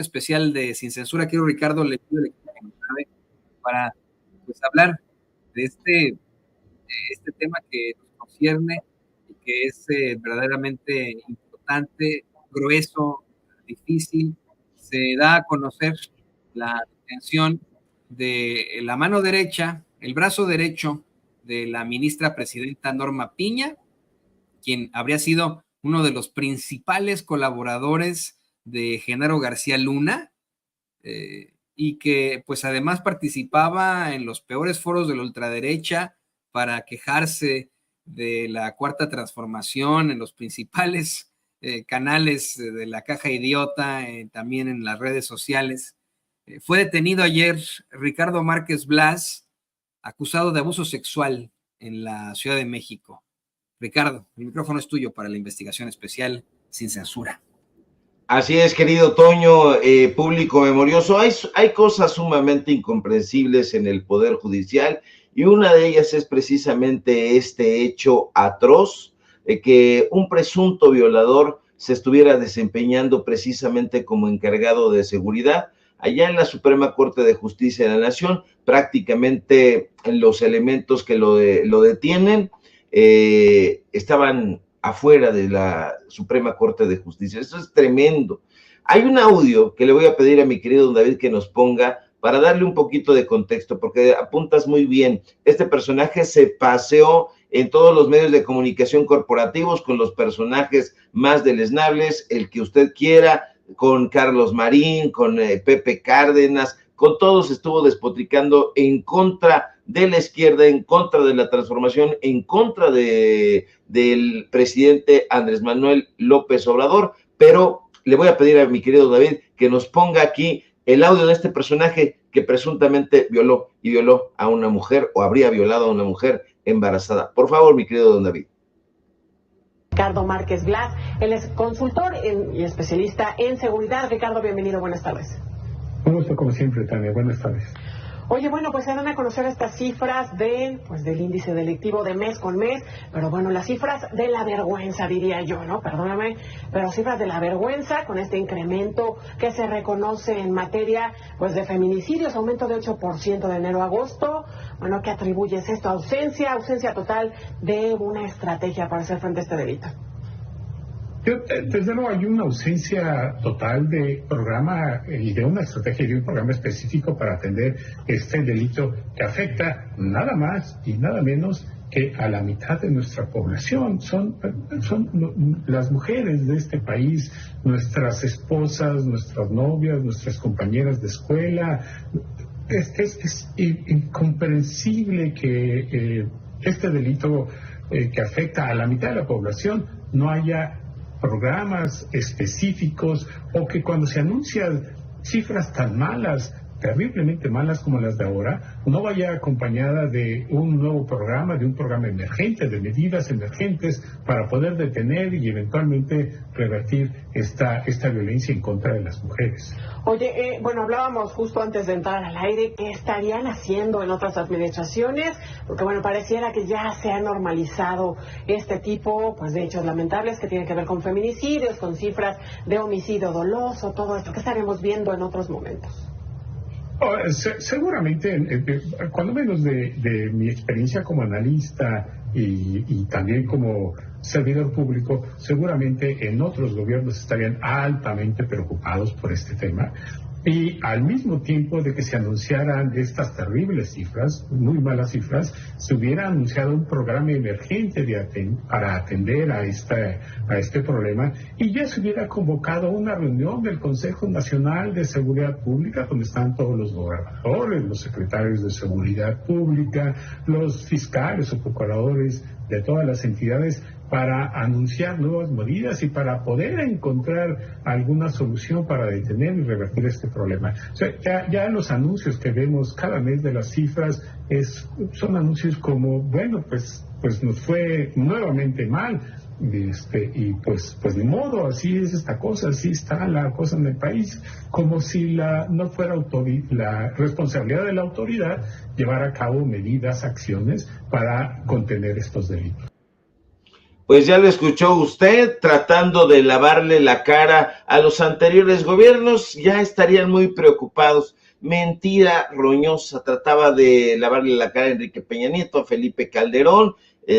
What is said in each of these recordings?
Especial de Sin Censura. Quiero, Ricardo, le pido para pues hablar de este tema que nos concierne y que es verdaderamente importante, grueso, difícil. Se da a conocer la detención de la mano derecha, el brazo derecho de la ministra presidenta Norma Piña, quien habría sido uno de los principales colaboradores de Genaro García Luna, y que pues además participaba en los peores foros de la ultraderecha para quejarse de la Cuarta Transformación en los principales canales de la Caja Idiota, también en las redes sociales. Fue detenido ayer Ricardo Márquez Blas, acusado de abuso sexual en la Ciudad de México. Ricardo, el micrófono es tuyo para la investigación especial Sin Censura. Así es, querido Toño, público memorioso. Hay cosas sumamente incomprensibles en el Poder Judicial y una de ellas es precisamente este hecho atroz de que un presunto violador se estuviera desempeñando precisamente como encargado de seguridad allá en la Suprema Corte de Justicia de la Nación. Prácticamente los elementos que lo detienen estaban afuera de la Suprema Corte de Justicia. Eso es tremendo. Hay un audio que le voy a pedir a mi querido don David que nos ponga para darle un poquito de contexto, porque apuntas muy bien. Este personaje se paseó en todos los medios de comunicación corporativos con los personajes más deleznables, el que usted quiera, con Carlos Marín, con Pepe Cárdenas, con todos estuvo despotricando en contra de la izquierda, en contra de la transformación, en contra del presidente Andrés Manuel López Obrador. Pero le voy a pedir a mi querido David que nos ponga aquí el audio de este personaje que presuntamente violó a una mujer, o habría violado a una mujer embarazada. Por favor, mi querido don David. Ricardo Márquez Blas, él es consultor y especialista en seguridad. Ricardo, bienvenido, buenas tardes. Un gusto como siempre, Tania, buenas tardes. Oye, bueno, pues se dan a conocer estas cifras del índice delictivo de mes con mes, pero bueno, las cifras de la vergüenza, diría yo, ¿no? Perdóname, pero cifras de la vergüenza con este incremento que se reconoce en materia, pues, de feminicidios, aumento de 8% de enero a agosto. Bueno, ¿qué atribuyes esto? Ausencia total de una estrategia para hacer frente a este delito. Desde luego hay una ausencia total de programa y de una estrategia y de un programa específico para atender este delito que afecta nada más y nada menos que a la mitad de nuestra población. Son las mujeres de este país, nuestras esposas, nuestras novias, nuestras compañeras de escuela. Es incomprensible que este delito que afecta a la mitad de la población no haya programas específicos, o que cuando se anuncian cifras tan malas, terriblemente malas como las de ahora, no vaya acompañada de un nuevo programa, de un programa emergente, de medidas emergentes para poder detener y eventualmente revertir esta violencia en contra de las mujeres. Oye, bueno, hablábamos justo antes de entrar al aire, ¿qué estarían haciendo en otras administraciones? Porque bueno, pareciera que ya se ha normalizado este tipo, pues, de hechos lamentables que tienen que ver con feminicidios, con cifras de homicidio doloso, todo esto. ¿Qué estaremos viendo en otros momentos? Seguramente, cuando menos de mi experiencia como analista y también como servidor público, seguramente en otros gobiernos estarían altamente preocupados por este tema. Y al mismo tiempo de que se anunciaran estas terribles cifras, muy malas cifras, se hubiera anunciado un programa emergente para atender a este problema, y ya se hubiera convocado una reunión del Consejo Nacional de Seguridad Pública, donde están todos los gobernadores, los secretarios de Seguridad Pública, los fiscales o procuradores de todas las entidades, para anunciar nuevas medidas y para poder encontrar alguna solución para detener y revertir este problema. O sea, ya los anuncios que vemos cada mes de las cifras son anuncios como, bueno, pues nos fue nuevamente mal, y pues ni modo, así es esta cosa, así está la cosa en el país, como si no fuera la responsabilidad de la autoridad llevar a cabo medidas, acciones para contener estos delitos. Pues ya lo escuchó usted, tratando de lavarle la cara a los anteriores gobiernos, ya estarían muy preocupados. Mentira roñosa, trataba de lavarle la cara a Enrique Peña Nieto, a Felipe Calderón,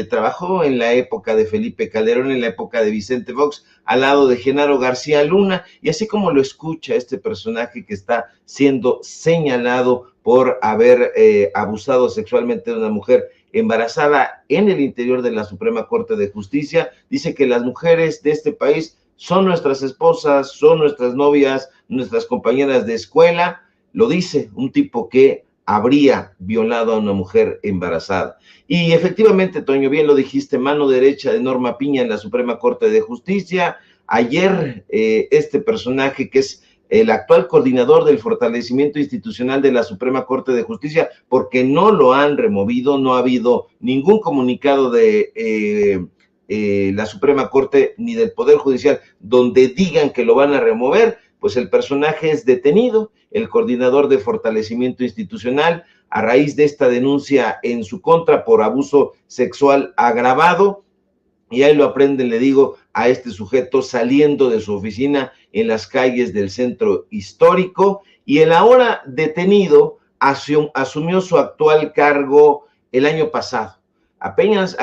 trabajó en la época de Felipe Calderón, en la época de Vicente Fox, al lado de Genaro García Luna, y así como lo escucha este personaje que está siendo señalado por haber abusado sexualmente de una mujer embarazada en el interior de la Suprema Corte de Justicia, dice que las mujeres de este país son nuestras esposas, son nuestras novias, nuestras compañeras de escuela, lo dice un tipo que habría violado a una mujer embarazada. Y efectivamente, Toño, bien lo dijiste, mano derecha de Norma Piña en la Suprema Corte de Justicia. Ayer este personaje que es el actual coordinador del fortalecimiento institucional de la Suprema Corte de Justicia, porque no lo han removido, no ha habido ningún comunicado de la Suprema Corte ni del Poder Judicial donde digan que lo van a remover, pues el personaje es detenido, el coordinador de fortalecimiento institucional, a raíz de esta denuncia en su contra por abuso sexual agravado, y ahí lo aprenden, le digo, a este sujeto saliendo de su oficina en las calles del centro histórico, y el ahora detenido asumió su actual cargo el año pasado, apenas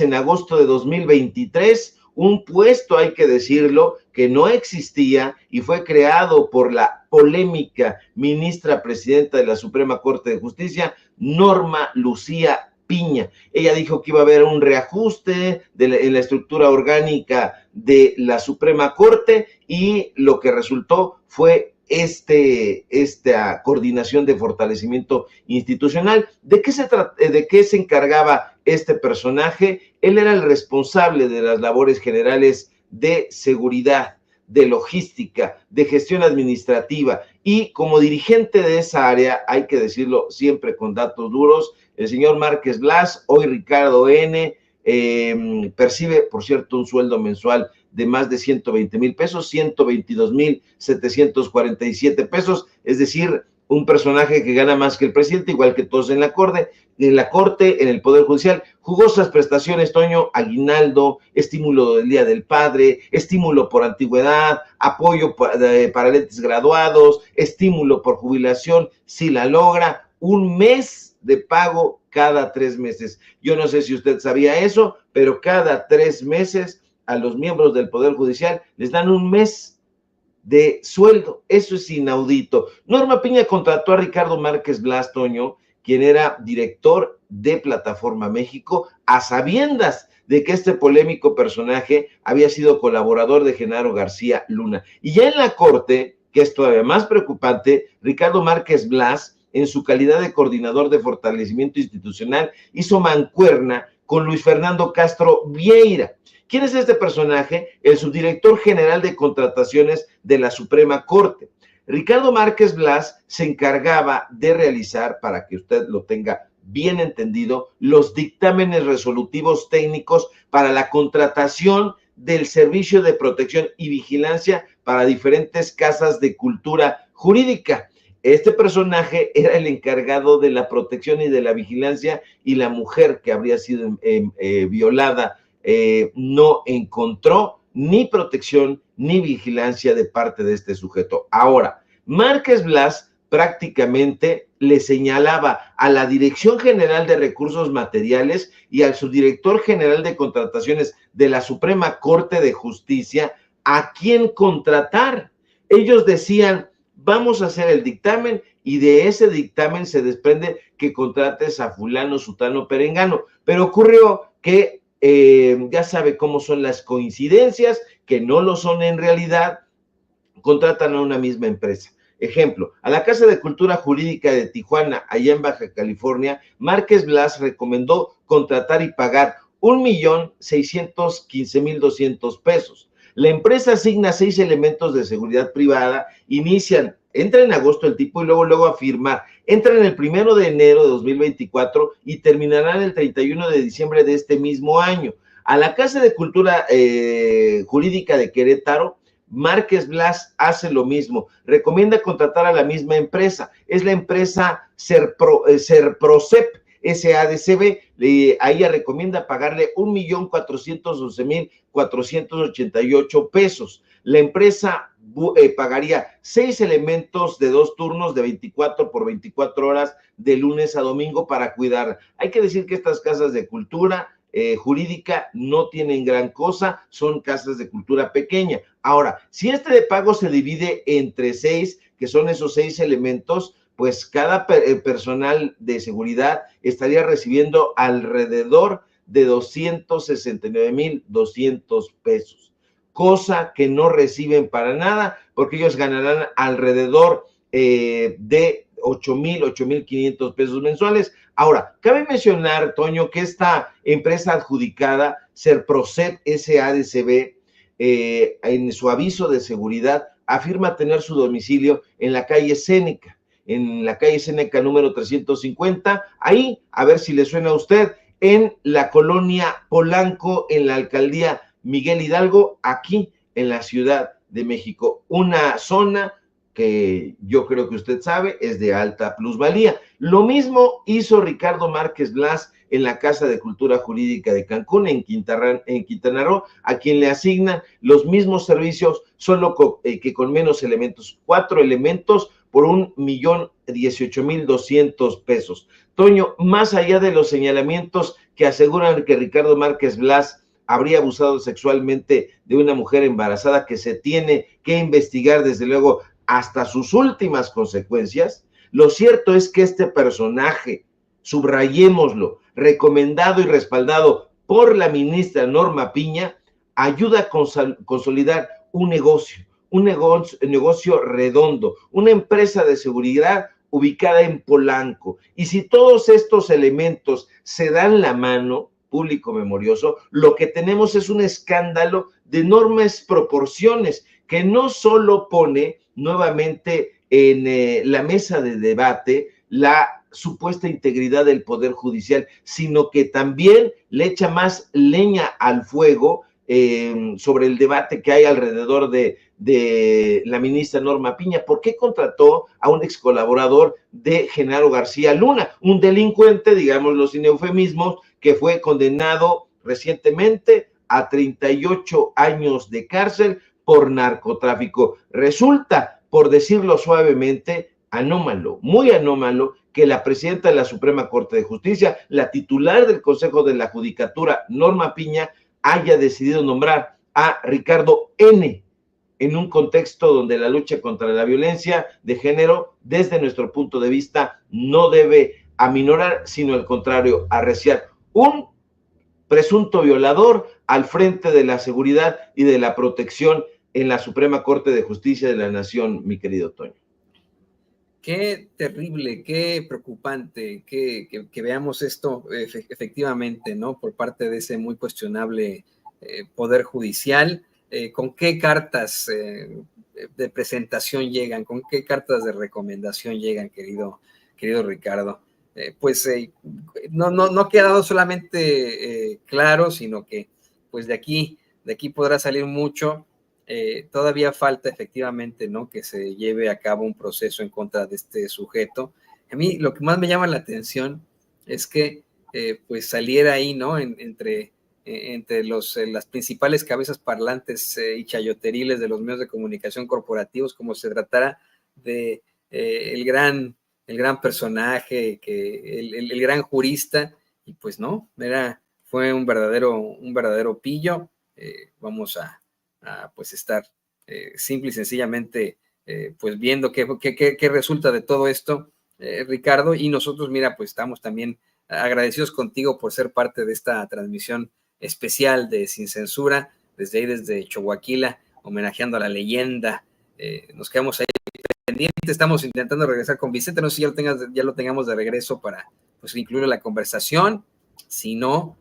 en agosto de 2023, un puesto, hay que decirlo, que no existía y fue creado por la polémica ministra presidenta de la Suprema Corte de Justicia, Norma Lucía Piña. Ella dijo que iba a haber un reajuste en la estructura orgánica de la Suprema Corte y lo que resultó fue esta coordinación de fortalecimiento institucional. ¿De qué se encargaba este personaje? Él era el responsable de las labores generales de seguridad, de logística, de gestión administrativa, y como dirigente de esa área, hay que decirlo siempre con datos duros, el señor Márquez Blas, hoy Ricardo N., percibe, por cierto, un sueldo mensual de más de 120,000 pesos, 122,747 pesos, es decir, un personaje que gana más que el presidente, igual que todos en la corte, en el Poder Judicial. Jugosas prestaciones, Toño, aguinaldo, estímulo del Día del Padre, estímulo por antigüedad, apoyo para entes graduados, estímulo por jubilación, si la logra, un mes de pago cada 3 meses. Yo no sé si usted sabía eso, pero cada 3 meses a los miembros del Poder Judicial les dan un mes de sueldo. Eso es inaudito. Norma Piña contrató a Ricardo Márquez Blas, Toño, quien era director de Plataforma México, a sabiendas de que este polémico personaje había sido colaborador de Genaro García Luna. Y ya en la Corte, que es todavía más preocupante, Ricardo Márquez Blas, en su calidad de coordinador de fortalecimiento institucional, hizo mancuerna con Luis Fernando Castro Vieira. ¿Quién es este personaje? El subdirector general de contrataciones de la Suprema Corte. Ricardo Márquez Blas se encargaba de realizar, para que usted lo tenga bien entendido, los dictámenes resolutivos técnicos para la contratación del servicio de protección y vigilancia para diferentes casas de cultura jurídica. Este personaje era el encargado de la protección y de la vigilancia, y la mujer que habría sido violada no encontró ni protección ni vigilancia de parte de este sujeto. Ahora, Márquez Blas prácticamente le señalaba a la Dirección General de Recursos Materiales y al subdirector general de contrataciones de la Suprema Corte de Justicia a quién contratar. Ellos decían, vamos a hacer el dictamen, y de ese dictamen se desprende que contrates a fulano, sutano, perengano. Pero ocurrió que ya sabe cómo son las coincidencias, que no lo son en realidad, contratan a una misma empresa. Ejemplo, a la Casa de Cultura Jurídica de Tijuana, allá en Baja California, Márquez Blas recomendó contratar y pagar $1,615,200 pesos. La empresa asigna 6 elementos de seguridad privada, entra en agosto el tipo y luego a firmar. Entran el 1 de enero de 2024 y terminarán el 31 de diciembre de este mismo año. A la Casa de Cultura Jurídica de Querétaro, Márquez Blas hace lo mismo, recomienda contratar a la misma empresa, es la empresa Serprocep, SADCB, a ella recomienda pagarle 1,411,488 pesos. La empresa pagaría 6 elementos de 2 turnos de 24 por 24 horas de lunes a domingo para cuidar. Hay que decir que estas casas de cultura jurídica no tienen gran cosa, son casas de cultura pequeña. Ahora, si este pago se divide entre 6, que son esos 6 elementos, pues cada personal de seguridad estaría recibiendo alrededor de 269,200 pesos, cosa que no reciben para nada, porque ellos ganarán alrededor de 8,500 pesos mensuales. Ahora, cabe mencionar, Toño, que esta empresa adjudicada, Serproset SADCB, en su aviso de seguridad, afirma tener su domicilio en la calle Séneca, número 350, ahí, a ver si le suena a usted, en la colonia Polanco, en la alcaldía Miguel Hidalgo, aquí en la Ciudad de México, una zona que yo creo que usted sabe es de alta plusvalía. Lo mismo hizo Ricardo Márquez Blas en la Casa de Cultura Jurídica de Cancún, en Quintana Roo, a quien le asignan los mismos servicios, solo que con menos elementos, 4 elementos por 1,018,200 pesos. Toño, más allá de los señalamientos que aseguran que Ricardo Márquez Blas habría abusado sexualmente de una mujer embarazada, que se tiene que investigar desde luego hasta sus últimas consecuencias, lo cierto es que este personaje, subrayémoslo, recomendado y respaldado por la ministra Norma Piña, ayuda a consolidar un negocio redondo, una empresa de seguridad ubicada en Polanco. Y si todos estos elementos se dan la mano, público memorioso, lo que tenemos es un escándalo de enormes proporciones que no solo pone nuevamente en la mesa de debate la supuesta integridad del Poder Judicial, sino que también le echa más leña al fuego sobre el debate que hay alrededor de la ministra Norma Piña. ¿Por qué contrató a un ex colaborador de Genaro García Luna, un delincuente, digámoslo sin eufemismos, que fue condenado recientemente a 38 años de cárcel por narcotráfico? Resulta, por decirlo suavemente, anómalo, muy anómalo, que la presidenta de la Suprema Corte de Justicia, la titular del Consejo de la Judicatura, Norma Piña, haya decidido nombrar a Ricardo N. en un contexto donde la lucha contra la violencia de género, desde nuestro punto de vista, no debe aminorar, sino al contrario, arreciar. Un presunto violador al frente de la seguridad y de la protección en la Suprema Corte de Justicia de la Nación, mi querido Toño. Qué terrible, qué preocupante que veamos esto efectivamente, ¿no? Por parte de ese muy cuestionable Poder Judicial. ¿Con qué cartas de presentación llegan? ¿Con qué cartas de recomendación llegan, querido Ricardo? No ha quedado solamente claro, sino que pues de aquí podrá salir mucho. Todavía falta efectivamente, ¿no?, que se lleve a cabo un proceso en contra de este sujeto. A mí lo que más me llama la atención es que pues saliera ahí, ¿no?, entre las principales cabezas parlantes y chayoteriles de los medios de comunicación corporativos, como se tratara de el gran personaje, el gran jurista, y pues no, fue un verdadero pillo. Vamos a pues estar simple y sencillamente pues viendo qué resulta de todo esto, Ricardo, y nosotros, mira, pues estamos también agradecidos contigo por ser parte de esta transmisión especial de Sin Censura, desde Choaquila, homenajeando a la leyenda. Nos quedamos ahí pendientes, estamos intentando regresar con Vicente, no sé si ya lo tengamos de regreso para pues incluir en la conversación. Si no,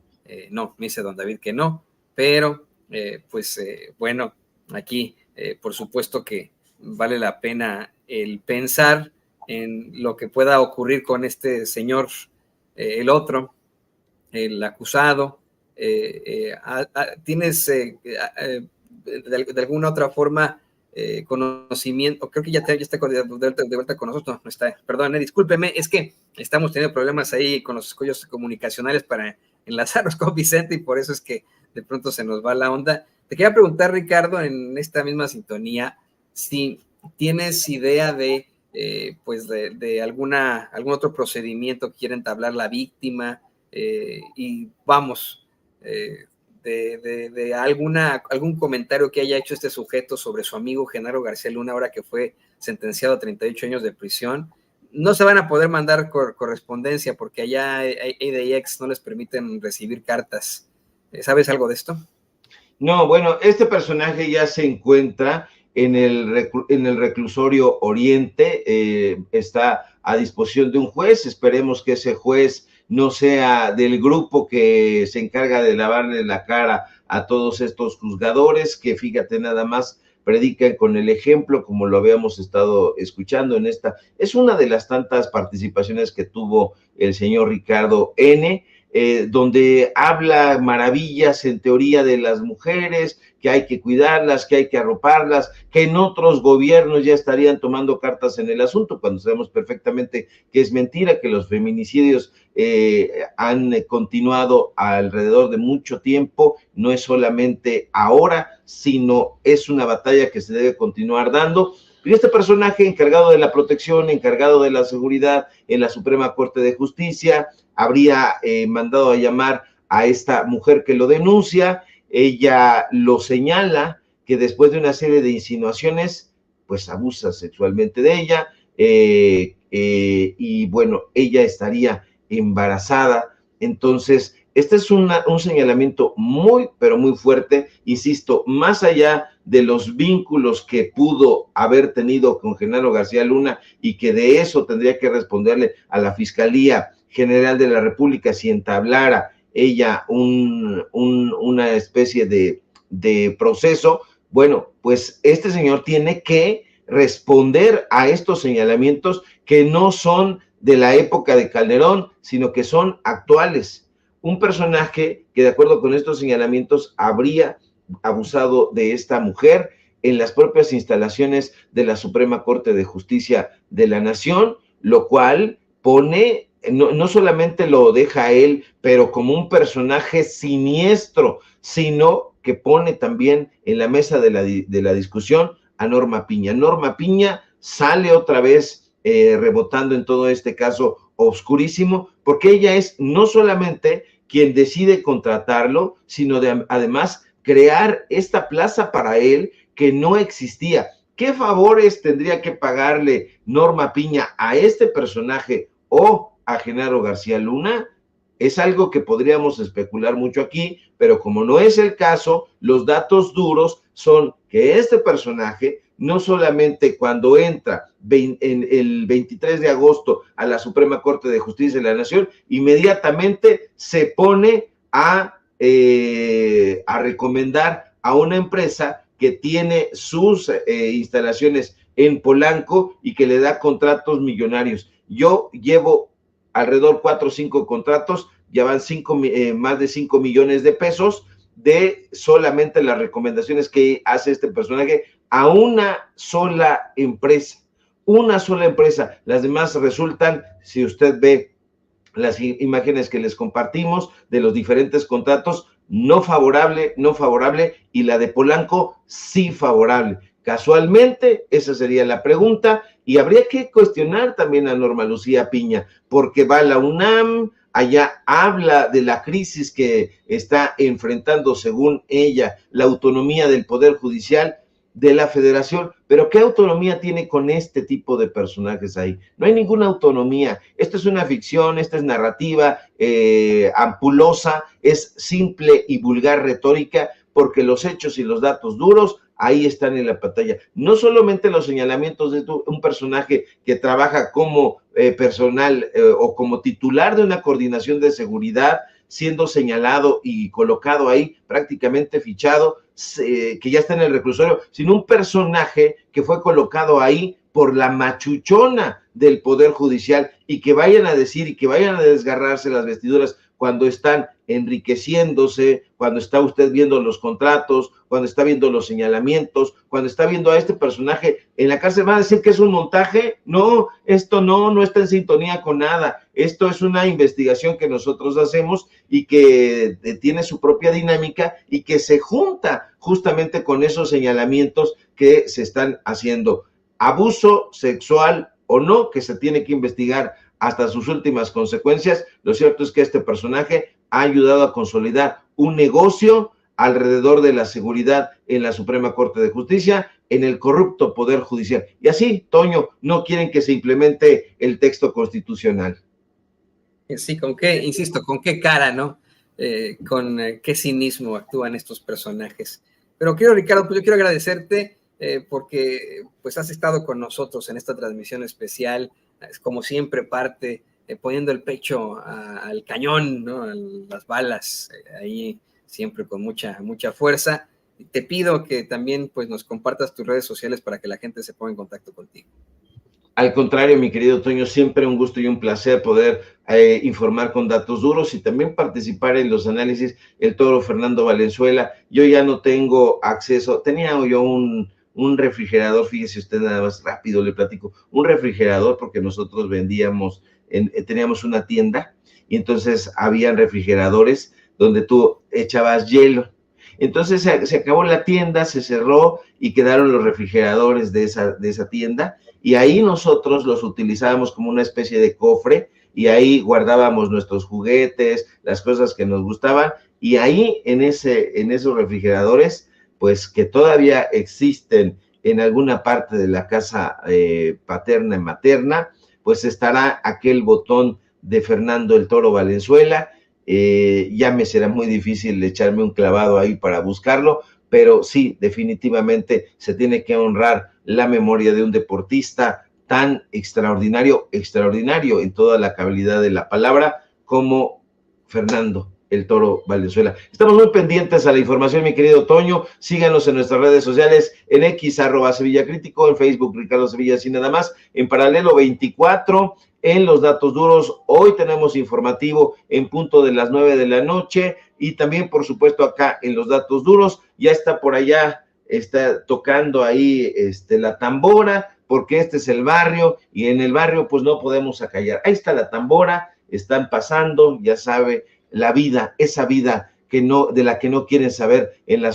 no, me dice don David que no, pero bueno, aquí por supuesto que vale la pena el pensar en lo que pueda ocurrir con este señor, el otro, el acusado. ¿Tienes de alguna otra forma conocimiento, creo que ya está de vuelta con nosotros, no está, perdón, discúlpeme, es que estamos teniendo problemas ahí con los escollos comunicacionales para enlazarnos con Vicente y por eso es que de pronto se nos va la onda. Te quería preguntar, Ricardo, en esta misma sintonía, si tienes idea de, pues de algún otro procedimiento que quiera entablar la víctima y vamos, de algún comentario que haya hecho este sujeto sobre su amigo Genaro García Luna, ahora que fue sentenciado a 38 años de prisión. No se van a poder mandar correspondencia porque allá ADX no les permiten recibir cartas. ¿Sabes algo de esto? No, bueno, este personaje ya se encuentra en el reclusorio Oriente, está a disposición de un juez. Esperemos que ese juez no sea del grupo que se encarga de lavarle la cara a todos estos juzgadores, que fíjate nada más, predican con el ejemplo, como lo habíamos estado escuchando en esta. Es una de las tantas participaciones que tuvo el señor Ricardo N., donde habla maravillas en teoría de las mujeres, que hay que cuidarlas, que hay que arroparlas, que en otros gobiernos ya estarían tomando cartas en el asunto, cuando sabemos perfectamente que es mentira, que los feminicidios han continuado alrededor de mucho tiempo, no es solamente ahora, sino es una batalla que se debe continuar dando. Y este personaje encargado de la protección, encargado de la seguridad en la Suprema Corte de Justicia, habría mandado a llamar a esta mujer que lo denuncia. Ella lo señala que después de una serie de insinuaciones, pues abusa sexualmente de ella, y bueno, ella estaría embarazada. Entonces, este es un señalamiento muy, pero muy fuerte, insisto, más allá de los vínculos que pudo haber tenido con Genaro García Luna y que de eso tendría que responderle a la Fiscalía General de la República si entablara ella una especie de proceso. Bueno, pues este señor tiene que responder a estos señalamientos que no son de la época de Calderón, sino que son actuales. Un personaje que, de acuerdo con estos señalamientos, habría abusado de esta mujer en las propias instalaciones de la Suprema Corte de Justicia de la Nación, lo cual pone, no solamente lo deja a él, pero como un personaje siniestro, sino que pone también en la mesa de la discusión a Norma Piña. Norma Piña sale otra vez rebotando en todo este caso oscurísimo, porque ella es no solamente quien decide contratarlo, sino además crear esta plaza para él que no existía. ¿Qué favores tendría que pagarle Norma Piña a este personaje o a Genaro García Luna? Es algo que podríamos especular mucho aquí, pero como no es el caso, los datos duros son que este personaje, no solamente cuando entra en el 23 de agosto a la Suprema Corte de Justicia de la Nación, inmediatamente se pone a recomendar a una empresa que tiene sus instalaciones en Polanco y que le da contratos millonarios. Yo llevo alrededor 4 o 5 contratos, ya van más de 5 millones de pesos de solamente las recomendaciones que hace este personaje a una sola empresa. Las demás resultan, si usted ve las imágenes que les compartimos de los diferentes contratos, no favorable, y la de Polanco sí favorable. Casualmente, esa sería la pregunta, y habría que cuestionar también a Norma Lucía Piña, porque va a la UNAM, allá habla de la crisis que está enfrentando, según ella, la autonomía del Poder Judicial de la Federación, pero ¿qué autonomía tiene con este tipo de personajes ahí? No hay ninguna autonomía. Esto es una ficción, esta es narrativa ampulosa, es simple y vulgar retórica, porque los hechos y los datos duros ahí están en la pantalla. No solamente los señalamientos de un personaje que trabaja como personal o como titular de una coordinación de seguridad, siendo señalado y colocado ahí, prácticamente fichado, que ya está en el reclusorio, sino un personaje que fue colocado ahí por la machuchona del Poder Judicial, y que vayan a decir y que vayan a desgarrarse las vestiduras cuando están enriqueciéndose, cuando está usted viendo los contratos, cuando está viendo los señalamientos, cuando está viendo a este personaje en la cárcel, ¿va a decir que es un montaje? No, esto no está en sintonía con nada. Esto es una investigación que nosotros hacemos y que tiene su propia dinámica y que se junta justamente con esos señalamientos que se están haciendo. Abuso sexual o no, que se tiene que investigar hasta sus últimas consecuencias. Lo cierto es que este personaje ha ayudado a consolidar un negocio alrededor de la seguridad en la Suprema Corte de Justicia, en el corrupto Poder Judicial. Y así, Toño, no quieren que se implemente el texto constitucional. Sí, insisto, con qué cara, ¿no? Con qué cinismo actúan estos personajes. Pero quiero, Ricardo, pues yo quiero agradecerte porque pues has estado con nosotros en esta transmisión especial, como siempre parte poniendo el pecho al cañón, ¿no? A las balas, ahí siempre con mucha fuerza. Te pido que también pues nos compartas tus redes sociales para que la gente se ponga en contacto contigo. Al contrario, mi querido Toño, siempre un gusto y un placer poder informar con datos duros y también participar en los análisis. El toro Fernando Valenzuela, yo ya no tengo acceso, tenía yo un refrigerador, fíjese usted nada más rápido, le platico, un refrigerador porque nosotros vendíamos, teníamos una tienda y entonces habían refrigeradores donde tú echabas hielo. Entonces se acabó la tienda, se cerró y quedaron los refrigeradores de esa tienda. Y ahí nosotros los utilizábamos como una especie de cofre y ahí guardábamos nuestros juguetes, las cosas que nos gustaban y ahí en esos refrigeradores, pues que todavía existen en alguna parte de la casa paterna y materna, pues estará aquel botón de Fernando el Toro Valenzuela. Ya me será muy difícil echarme un clavado ahí para buscarlo, pero sí, definitivamente se tiene que honrar la memoria de un deportista tan extraordinario en toda la calidad de la palabra como Fernando el Toro Valenzuela. Estamos muy pendientes a la información, mi querido Toño. Síganos en nuestras redes sociales, en X, @SevillaCrítico, en Facebook, Ricardo Sevilla, así nada más, en Paralelo 24, en Los Datos Duros. Hoy tenemos informativo en punto de las 9 de la noche y también, por supuesto, acá en Los Datos Duros. Ya está por allá, está tocando ahí la tambora, porque este es el barrio y en el barrio pues no podemos acallar. Ahí está la tambora, están pasando, ya sabe, la vida, esa vida de la que no quieren saber en la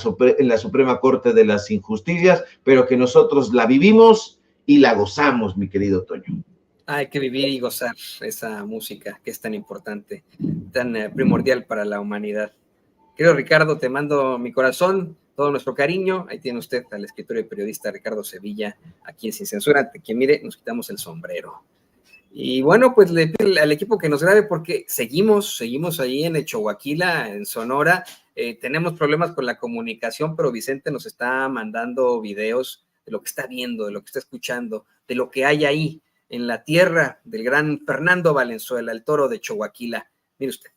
Suprema Corte de las Injusticias, pero que nosotros la vivimos y la gozamos, mi querido Toño. Hay que vivir y gozar esa música que es tan importante, tan primordial para la humanidad. Querido Ricardo, te mando mi corazón, todo nuestro cariño. Ahí tiene usted al escritor y periodista Ricardo Sevilla, aquí en Sin Censura. Ante quien mire, nos quitamos el sombrero. Y bueno, pues le pido al equipo que nos grabe porque seguimos ahí en Echohuaquila, en Sonora. Tenemos problemas con la comunicación, pero Vicente nos está mandando videos de lo que está viendo, de lo que está escuchando, de lo que hay ahí en la tierra del gran Fernando Valenzuela, el toro de Echohuaquila. Mire usted.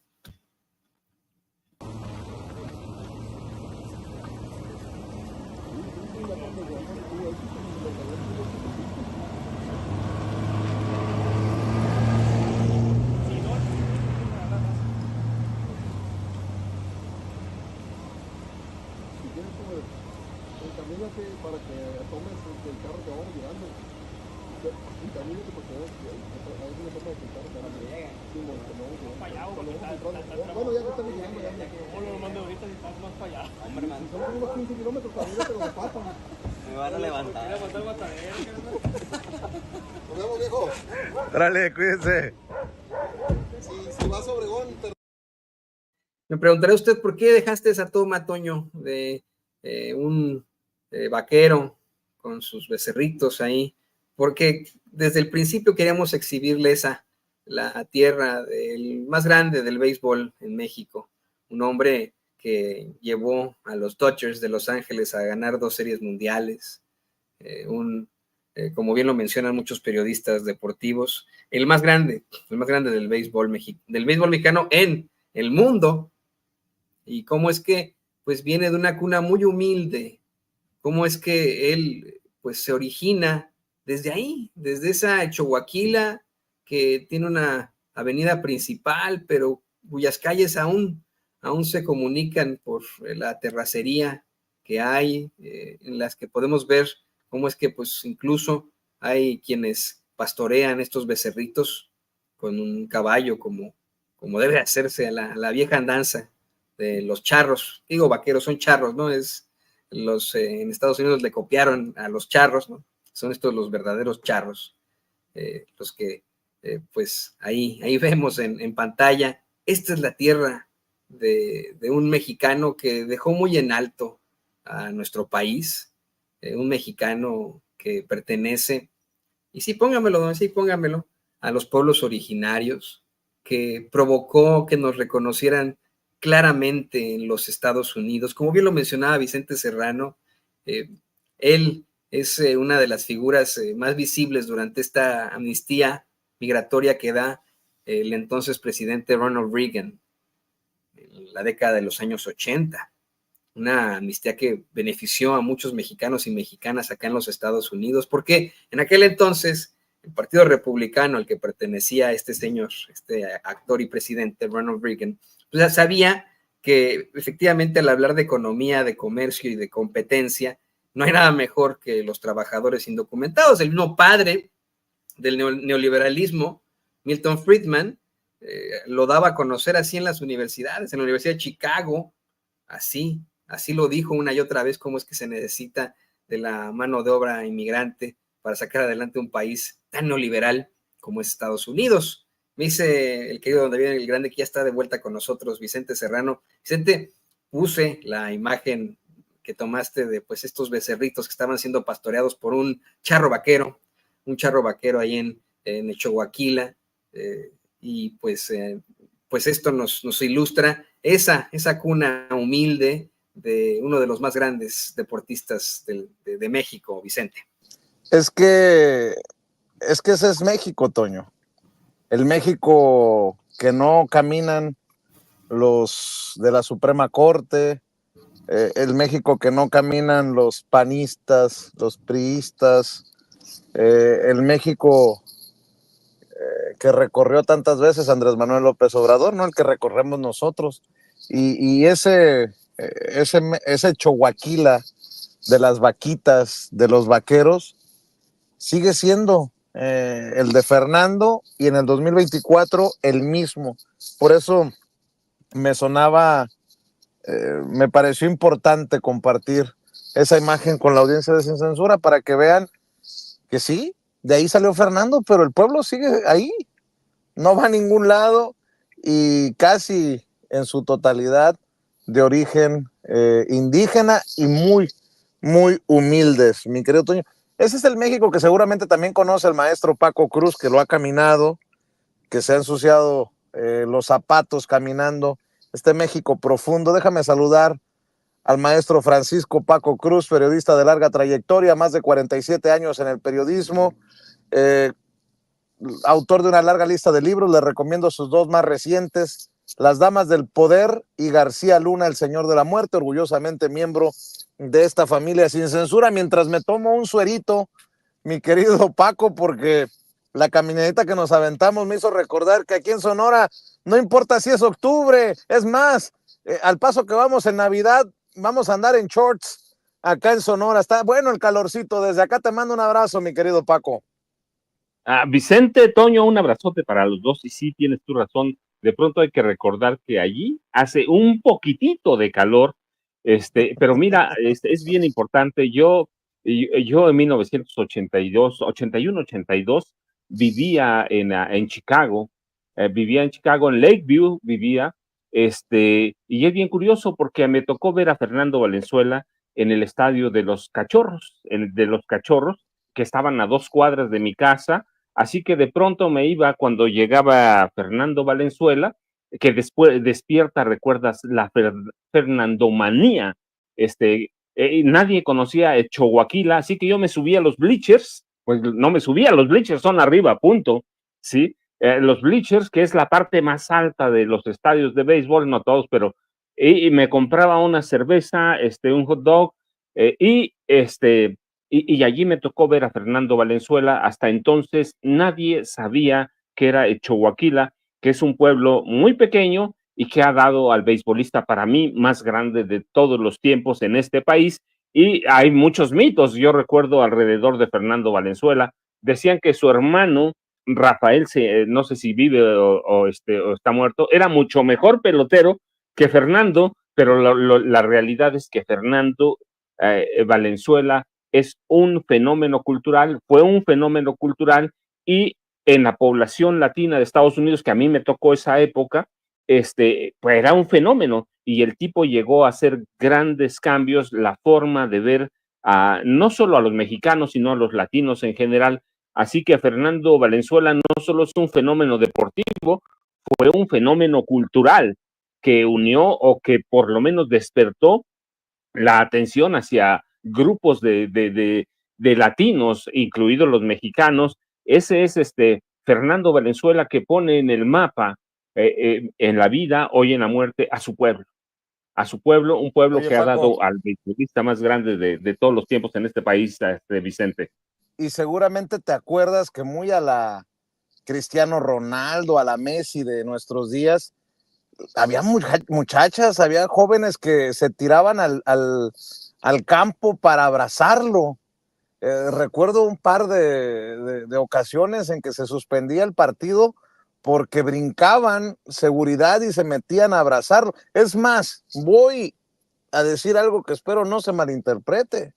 Para que tomes el carro que vamos llegando. Y también porque hay una forma de contar para que lleguen. Sí, bueno, que no vamos llegando. Bueno, ya que estamos llegando, ya. ¿Cómo lo mando ahorita si estás más para allá? Hombre, man. Si son unos 15 kilómetros para arriba, pero me faltan. Me van a levantar. Nos vemos, viejo. Dale, cuídense. Si vas a Obregón, Me preguntará usted por qué dejaste esa toma, Toño, de un vaquero con sus becerritos ahí, porque desde el principio queríamos exhibirle la tierra del más grande del béisbol en México, un hombre que llevó a los Dodgers de Los Ángeles a ganar 2 series mundiales, como bien lo mencionan muchos periodistas deportivos, el más grande del béisbol mexicano en el mundo, y cómo es que pues viene de una cuna muy humilde, cómo es que él pues se origina desde ahí, desde esa Echohuaquila que tiene una avenida principal, pero cuyas calles aún se comunican por la terracería que hay, en las que podemos ver cómo es que pues incluso hay quienes pastorean estos becerritos con un caballo, como debe hacerse a la vieja andanza de los charros. Digo vaqueros, son charros, ¿no? En Estados Unidos le copiaron a los charros, ¿no? Son estos los verdaderos charros, los que pues ahí vemos en pantalla. Esta es la tierra de un mexicano que dejó muy en alto a nuestro país, un mexicano que pertenece, y sí, póngamelo, a los pueblos originarios, que provocó que nos reconocieran claramente en los Estados Unidos. Como bien lo mencionaba Vicente Serrano, él es una de las figuras más visibles durante esta amnistía migratoria que da el entonces presidente Ronald Reagan en la década de los años 80. Una amnistía que benefició a muchos mexicanos y mexicanas acá en los Estados Unidos, porque en aquel entonces el Partido Republicano al que pertenecía este señor, este actor y presidente Ronald Reagan, pues ya sabía que efectivamente al hablar de economía, de comercio y de competencia, no hay nada mejor que los trabajadores indocumentados. El mismo padre del neoliberalismo, Milton Friedman, lo daba a conocer así en las universidades, en la Universidad de Chicago, así lo dijo una y otra vez, cómo es que se necesita de la mano de obra inmigrante para sacar adelante un país tan neoliberal como es Estados Unidos. Me dice el querido don David el Grande, que ya está de vuelta con nosotros, Vicente Serrano. Vicente, puse la imagen que tomaste de pues estos becerritos que estaban siendo pastoreados por un charro vaquero ahí en Choaquila, y pues esto nos ilustra esa cuna humilde de uno de los más grandes deportistas de México, Vicente. Es que ese es México, Toño. El México que no caminan los de la Suprema Corte, el México que no caminan los panistas, los priistas, el México que recorrió tantas veces Andrés Manuel López Obrador, ¿no? El que recorremos nosotros. Y ese Choaquila de las vaquitas, de los vaqueros, sigue siendo el de Fernando, y en el 2024 el mismo. Por eso me sonaba, me pareció importante compartir esa imagen con la audiencia de Sin Censura para que vean que sí, de ahí salió Fernando, pero el pueblo sigue ahí, no va a ningún lado, y casi en su totalidad de origen indígena y muy, muy humildes, mi querido Toño. Ese es el México que seguramente también conoce el maestro Paco Cruz, que lo ha caminado, que se ha ensuciado los zapatos caminando, este México profundo. Déjame saludar al maestro Francisco Paco Cruz, periodista de larga trayectoria, más de 47 años en el periodismo, autor de una larga lista de libros. Le recomiendo sus dos más recientes, Las Damas del Poder y García Luna, el Señor de la Muerte, orgullosamente miembro de esta familia Sin Censura, mientras me tomo un suerito, mi querido Paco, porque la caminadita que nos aventamos me hizo recordar que aquí en Sonora no importa si es octubre, es más, al paso que vamos en Navidad, vamos a andar en shorts acá en Sonora. Está bueno el calorcito. Desde acá te mando un abrazo, mi querido Paco. Vicente, Toño, un abrazote para los dos, y sí, tienes tu razón. De pronto hay que recordar que allí hace un poquitito de calor, pero mira, es bien importante. Yo en 1982, 81, 82, vivía en Chicago, en Lakeview vivía, y es bien curioso porque me tocó ver a Fernando Valenzuela en el estadio de los Cachorros, que estaban a 2 cuadras de mi casa. Así que de pronto me iba cuando llegaba Fernando Valenzuela, que después despierta, recuerdas, la Fernandomanía. Nadie conocía a Choaquila, así que yo me subía a los bleachers, pues no me subía a los bleachers, son arriba, punto, ¿sí? Los bleachers, que es la parte más alta de los estadios de béisbol, no todos, pero y me compraba una cerveza, un hot dog, y allí me tocó ver a Fernando Valenzuela. Hasta entonces nadie sabía que era Choaquila, que es un pueblo muy pequeño y que ha dado al beisbolista para mí más grande de todos los tiempos en este país. Y hay muchos mitos, yo recuerdo alrededor de Fernando Valenzuela, decían que su hermano Rafael, no sé si vive o está muerto, era mucho mejor pelotero que Fernando, pero la realidad es que Fernando Valenzuela es un fenómeno cultural, fue un fenómeno cultural, y en la población latina de Estados Unidos, que a mí me tocó esa época, pues era un fenómeno, y el tipo llegó a hacer grandes cambios, la forma de ver no solo a los mexicanos, sino a los latinos en general. Así que Fernando Valenzuela no solo es un fenómeno deportivo, fue un fenómeno cultural que unió o que por lo menos despertó la atención hacia grupos de latinos, incluidos los mexicanos. Ese es Fernando Valenzuela, que pone en el mapa, en la vida, hoy en la muerte, a su pueblo, un pueblo Oye, que ha Paco, dado al beisbolista más grande de todos los tiempos en este país, Vicente. y seguramente te acuerdas que muy a la Cristiano Ronaldo, a la Messi de nuestros días, había muchachas, había jóvenes que se tiraban al campo para abrazarlo. Recuerdo un par de ocasiones en que se suspendía el partido porque brincaban seguridad y se metían a abrazarlo. Es más, voy a decir algo que espero no se malinterprete.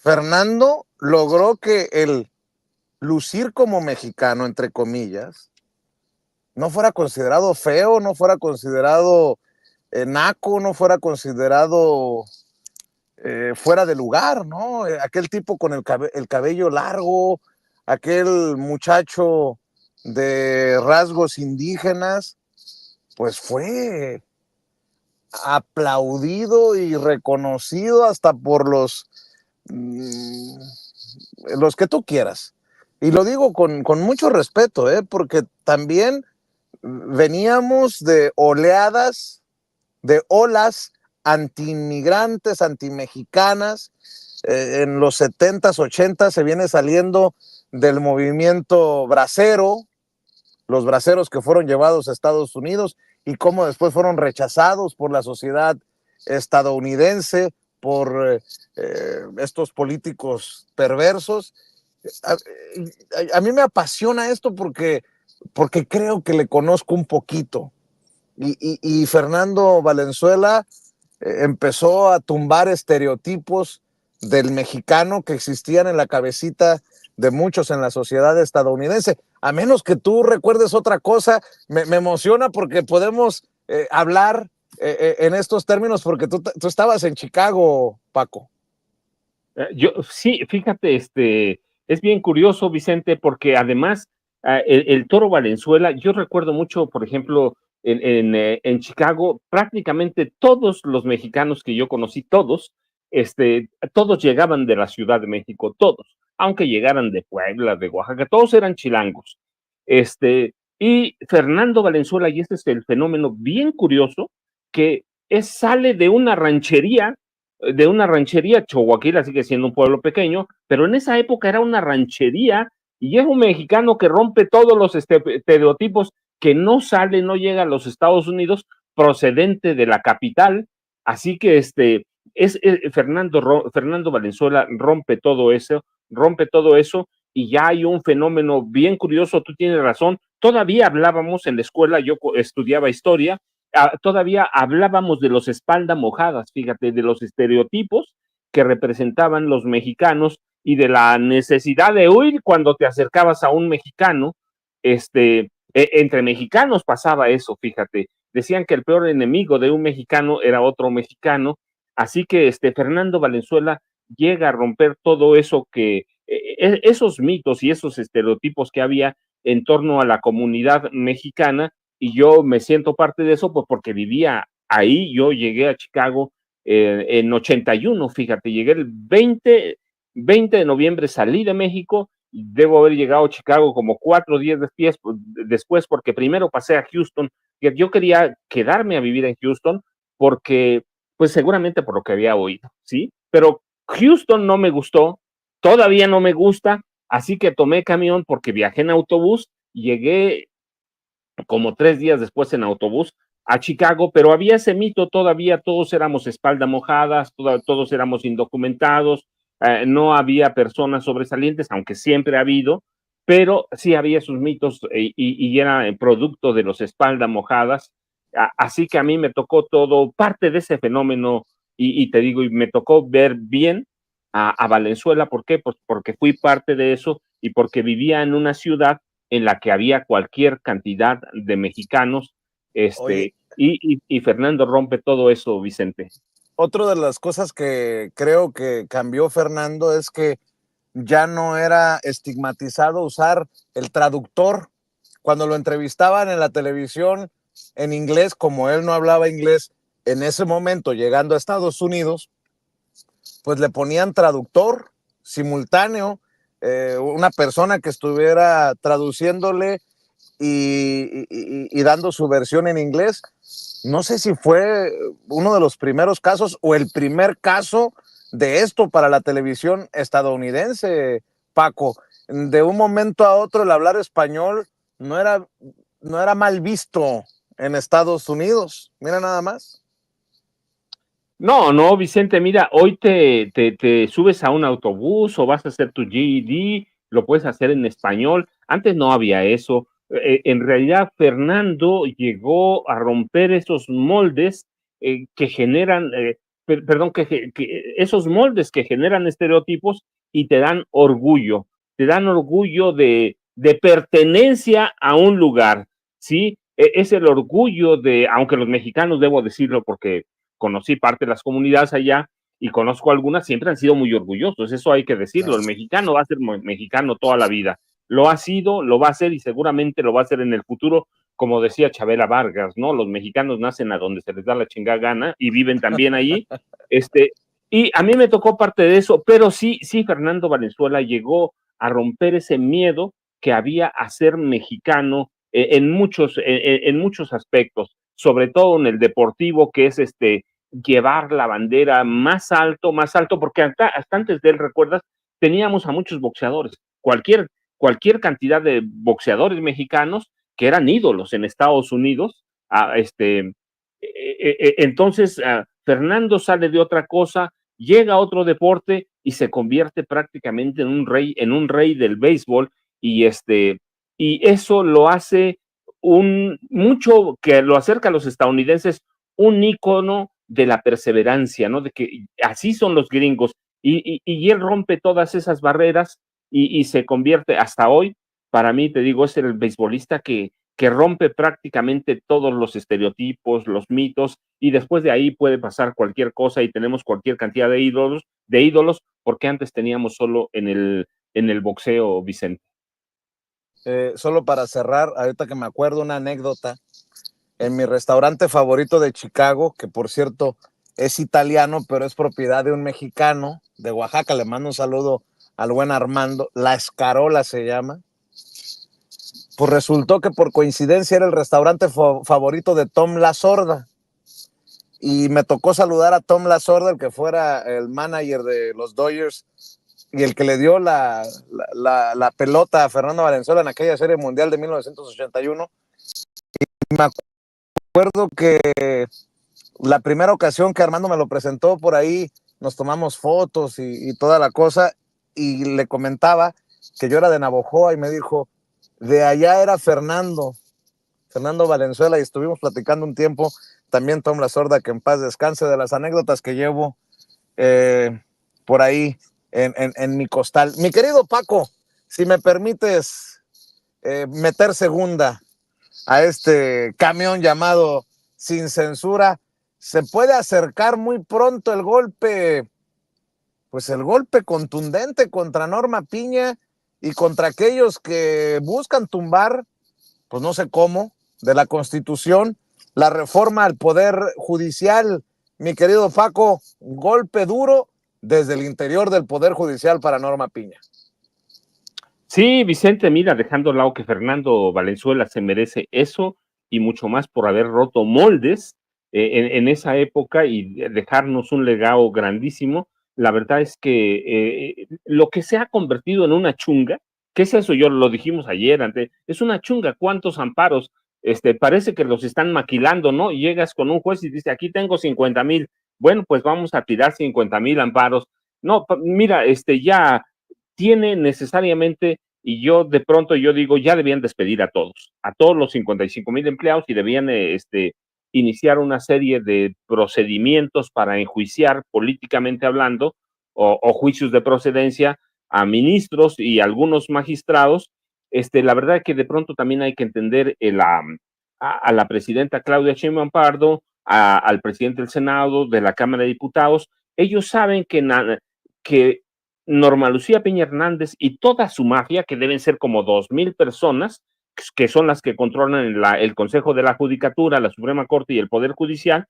Fernando logró que el lucir como mexicano, entre comillas, no fuera considerado feo, no fuera considerado naco, no fuera considerado fuera de lugar, ¿no? Aquel tipo con el cabello largo, aquel muchacho de rasgos indígenas, pues fue aplaudido y reconocido hasta por los que tú quieras. Y lo digo con mucho respeto, porque también veníamos de oleadas, de olas anti-inmigrantes, anti-mexicanas. En los 70s, 80s se viene saliendo del movimiento bracero, los braceros que fueron llevados a Estados Unidos y cómo después fueron rechazados por la sociedad estadounidense, por estos políticos perversos. A mí me apasiona esto porque creo que le conozco un poquito. Y Fernando Valenzuela empezó a tumbar estereotipos del mexicano que existían en la cabecita de muchos en la sociedad estadounidense. A menos que tú recuerdes otra cosa, me emociona porque podemos hablar en estos términos, porque tú estabas en Chicago, Paco. Sí, fíjate, es bien curioso, Vicente, porque además el Toro Valenzuela, yo recuerdo mucho, por ejemplo, en Chicago, prácticamente todos los mexicanos que yo conocí, todos llegaban de la Ciudad de México, todos, aunque llegaran de Puebla, de Oaxaca, todos eran chilangos. Y Fernando Valenzuela, y este es el fenómeno bien curioso, que sale de una ranchería, Choaquila sigue siendo un pueblo pequeño, pero en esa época era una ranchería, y es un mexicano que rompe todos los estereotipos, que no sale, no llega a los Estados Unidos, procedente de la capital. Así que Fernando Valenzuela rompe todo eso, y ya hay un fenómeno bien curioso. Tú tienes razón, todavía hablábamos en la escuela, yo estudiaba historia, todavía hablábamos de los espalda mojadas, fíjate, de los estereotipos que representaban los mexicanos y de la necesidad de huir cuando te acercabas a un mexicano. Entre mexicanos pasaba eso, fíjate, decían que el peor enemigo de un mexicano era otro mexicano. Así que Fernando Valenzuela llega a romper todo eso, esos mitos y esos estereotipos que había en torno a la comunidad mexicana, y yo me siento parte de eso, pues porque vivía ahí. Yo llegué a Chicago en 81, fíjate, llegué el 20 de noviembre, salí de México, y debo haber llegado a Chicago como 4 días después, porque primero pasé a Houston, que yo quería quedarme a vivir en Houston, porque, pues seguramente por lo que había oído, ¿sí? Pero Houston no me gustó, todavía no me gusta, así que tomé camión porque viajé en autobús, llegué como 3 días después en autobús a Chicago, pero había ese mito todavía, todos éramos espalda mojadas, todos éramos indocumentados, no había personas sobresalientes, aunque siempre ha habido, pero sí había sus mitos y era producto de los espalda mojadas, así que a mí me tocó todo, parte de ese fenómeno, y te digo, y me tocó ver bien a Valenzuela. ¿Por qué? Pues porque fui parte de eso y porque vivía en una ciudad en la que había cualquier cantidad de mexicanos, Oye, y Fernando rompe todo eso, Vicente. otra de las cosas que creo que cambió Fernando es que ya no era estigmatizado usar el traductor. Cuando lo entrevistaban en la televisión en inglés, como él no hablaba inglés en ese momento, llegando a Estados Unidos, pues le ponían traductor simultáneo, una persona que estuviera traduciéndole y dando su versión en inglés. No sé si fue uno de los primeros casos o el primer caso de esto para la televisión estadounidense, Paco. De un momento a otro el hablar español no era, no era mal visto en Estados Unidos. Mira nada más. No, no, Vicente, mira, hoy te subes a un autobús o vas a hacer tu GED, lo puedes hacer en español. Antes no había eso. En realidad, Fernando llegó a romper esos moldes que generan, perdón, que esos moldes que generan estereotipos y te dan orgullo de pertenencia a un lugar, ¿sí? Es el orgullo de, aunque los mexicanos, debo decirlo, porque conocí parte de las comunidades allá y conozco algunas, siempre han sido muy orgullosos, eso hay que decirlo, el mexicano va a ser mexicano toda la vida, lo ha sido, lo va a ser y seguramente lo va a hacer en el futuro, como decía Chabela Vargas, ¿no? Los mexicanos nacen a donde se les da la chingada gana y viven también allí, y a mí me tocó parte de eso, pero sí, Fernando Valenzuela llegó a romper ese miedo que había a ser mexicano en muchos aspectos, sobre todo en el deportivo, que es llevar la bandera más alto, porque hasta antes de él, recuerdas, teníamos a muchos boxeadores, cualquier cantidad de boxeadores mexicanos que eran ídolos en Estados Unidos. Entonces, Fernando sale de otra cosa, llega a otro deporte y se convierte prácticamente en un rey del béisbol, y eso lo hace mucho que lo acerca a los estadounidenses, un ícono de la perseverancia, ¿no? De que así son los gringos, y él rompe todas esas barreras y se convierte hasta hoy, para mí, te digo, es el beisbolista que rompe prácticamente todos los estereotipos, los mitos, y después de ahí puede pasar cualquier cosa y tenemos cualquier cantidad de ídolos, porque antes teníamos solo en el boxeo, Vicente. Solo para cerrar, ahorita que me acuerdo una anécdota, en mi restaurante favorito de Chicago, que por cierto es italiano, pero es propiedad de un mexicano de Oaxaca, le mando un saludo al buen Armando, La Escarola se llama. Pues resultó que por coincidencia era el restaurante favorito de Tom La Sorda. Y me tocó saludar a Tom La Sorda, el que fuera el manager de los Dodgers y el que le dio la pelota a Fernando Valenzuela en aquella Serie Mundial de 1981. Y me acuerdo que la primera ocasión que Armando me lo presentó por ahí, nos tomamos fotos y toda la cosa, y le comentaba que yo era de Navojoa y me dijo, de allá era Fernando Valenzuela, y estuvimos platicando un tiempo. También Tom La Sorda, que en paz descanse, de las anécdotas que llevo por ahí en mi costal. Mi querido Paco, si me permites meter segunda a este camión llamado Sin Censura, se puede acercar muy pronto el golpe contundente contra Norma Piña y contra aquellos que buscan tumbar, pues no sé cómo, de la Constitución, la reforma al Poder Judicial. Mi querido Paco, golpe duro desde el interior del Poder Judicial para Norma Piña. Sí, Vicente, mira, dejando al lado que Fernando Valenzuela se merece eso y mucho más por haber roto moldes en esa época y dejarnos un legado grandísimo. La verdad es que lo que se ha convertido en una chunga, ¿qué es eso? Yo lo dijimos ayer, es una chunga. ¿Cuántos amparos parece que los están maquilando, ¿no? Y llegas con un juez y dice, aquí tengo 50,000, bueno, pues vamos a tirar 50,000 amparos. No, mira, ya tiene necesariamente, y yo de pronto yo digo, ya debían despedir a todos los 55,000 empleados y debían iniciar una serie de procedimientos para enjuiciar políticamente hablando o juicios de procedencia a ministros y algunos magistrados. La verdad es que de pronto también hay que entender a la presidenta Claudia Sheinbaum Pardo, al presidente del Senado, de la Cámara de Diputados. Ellos saben que Norma Lucía Piña Hernández y toda su mafia, que deben ser como 2,000 personas, que son las que controlan el Consejo de la Judicatura, la Suprema Corte y el Poder Judicial,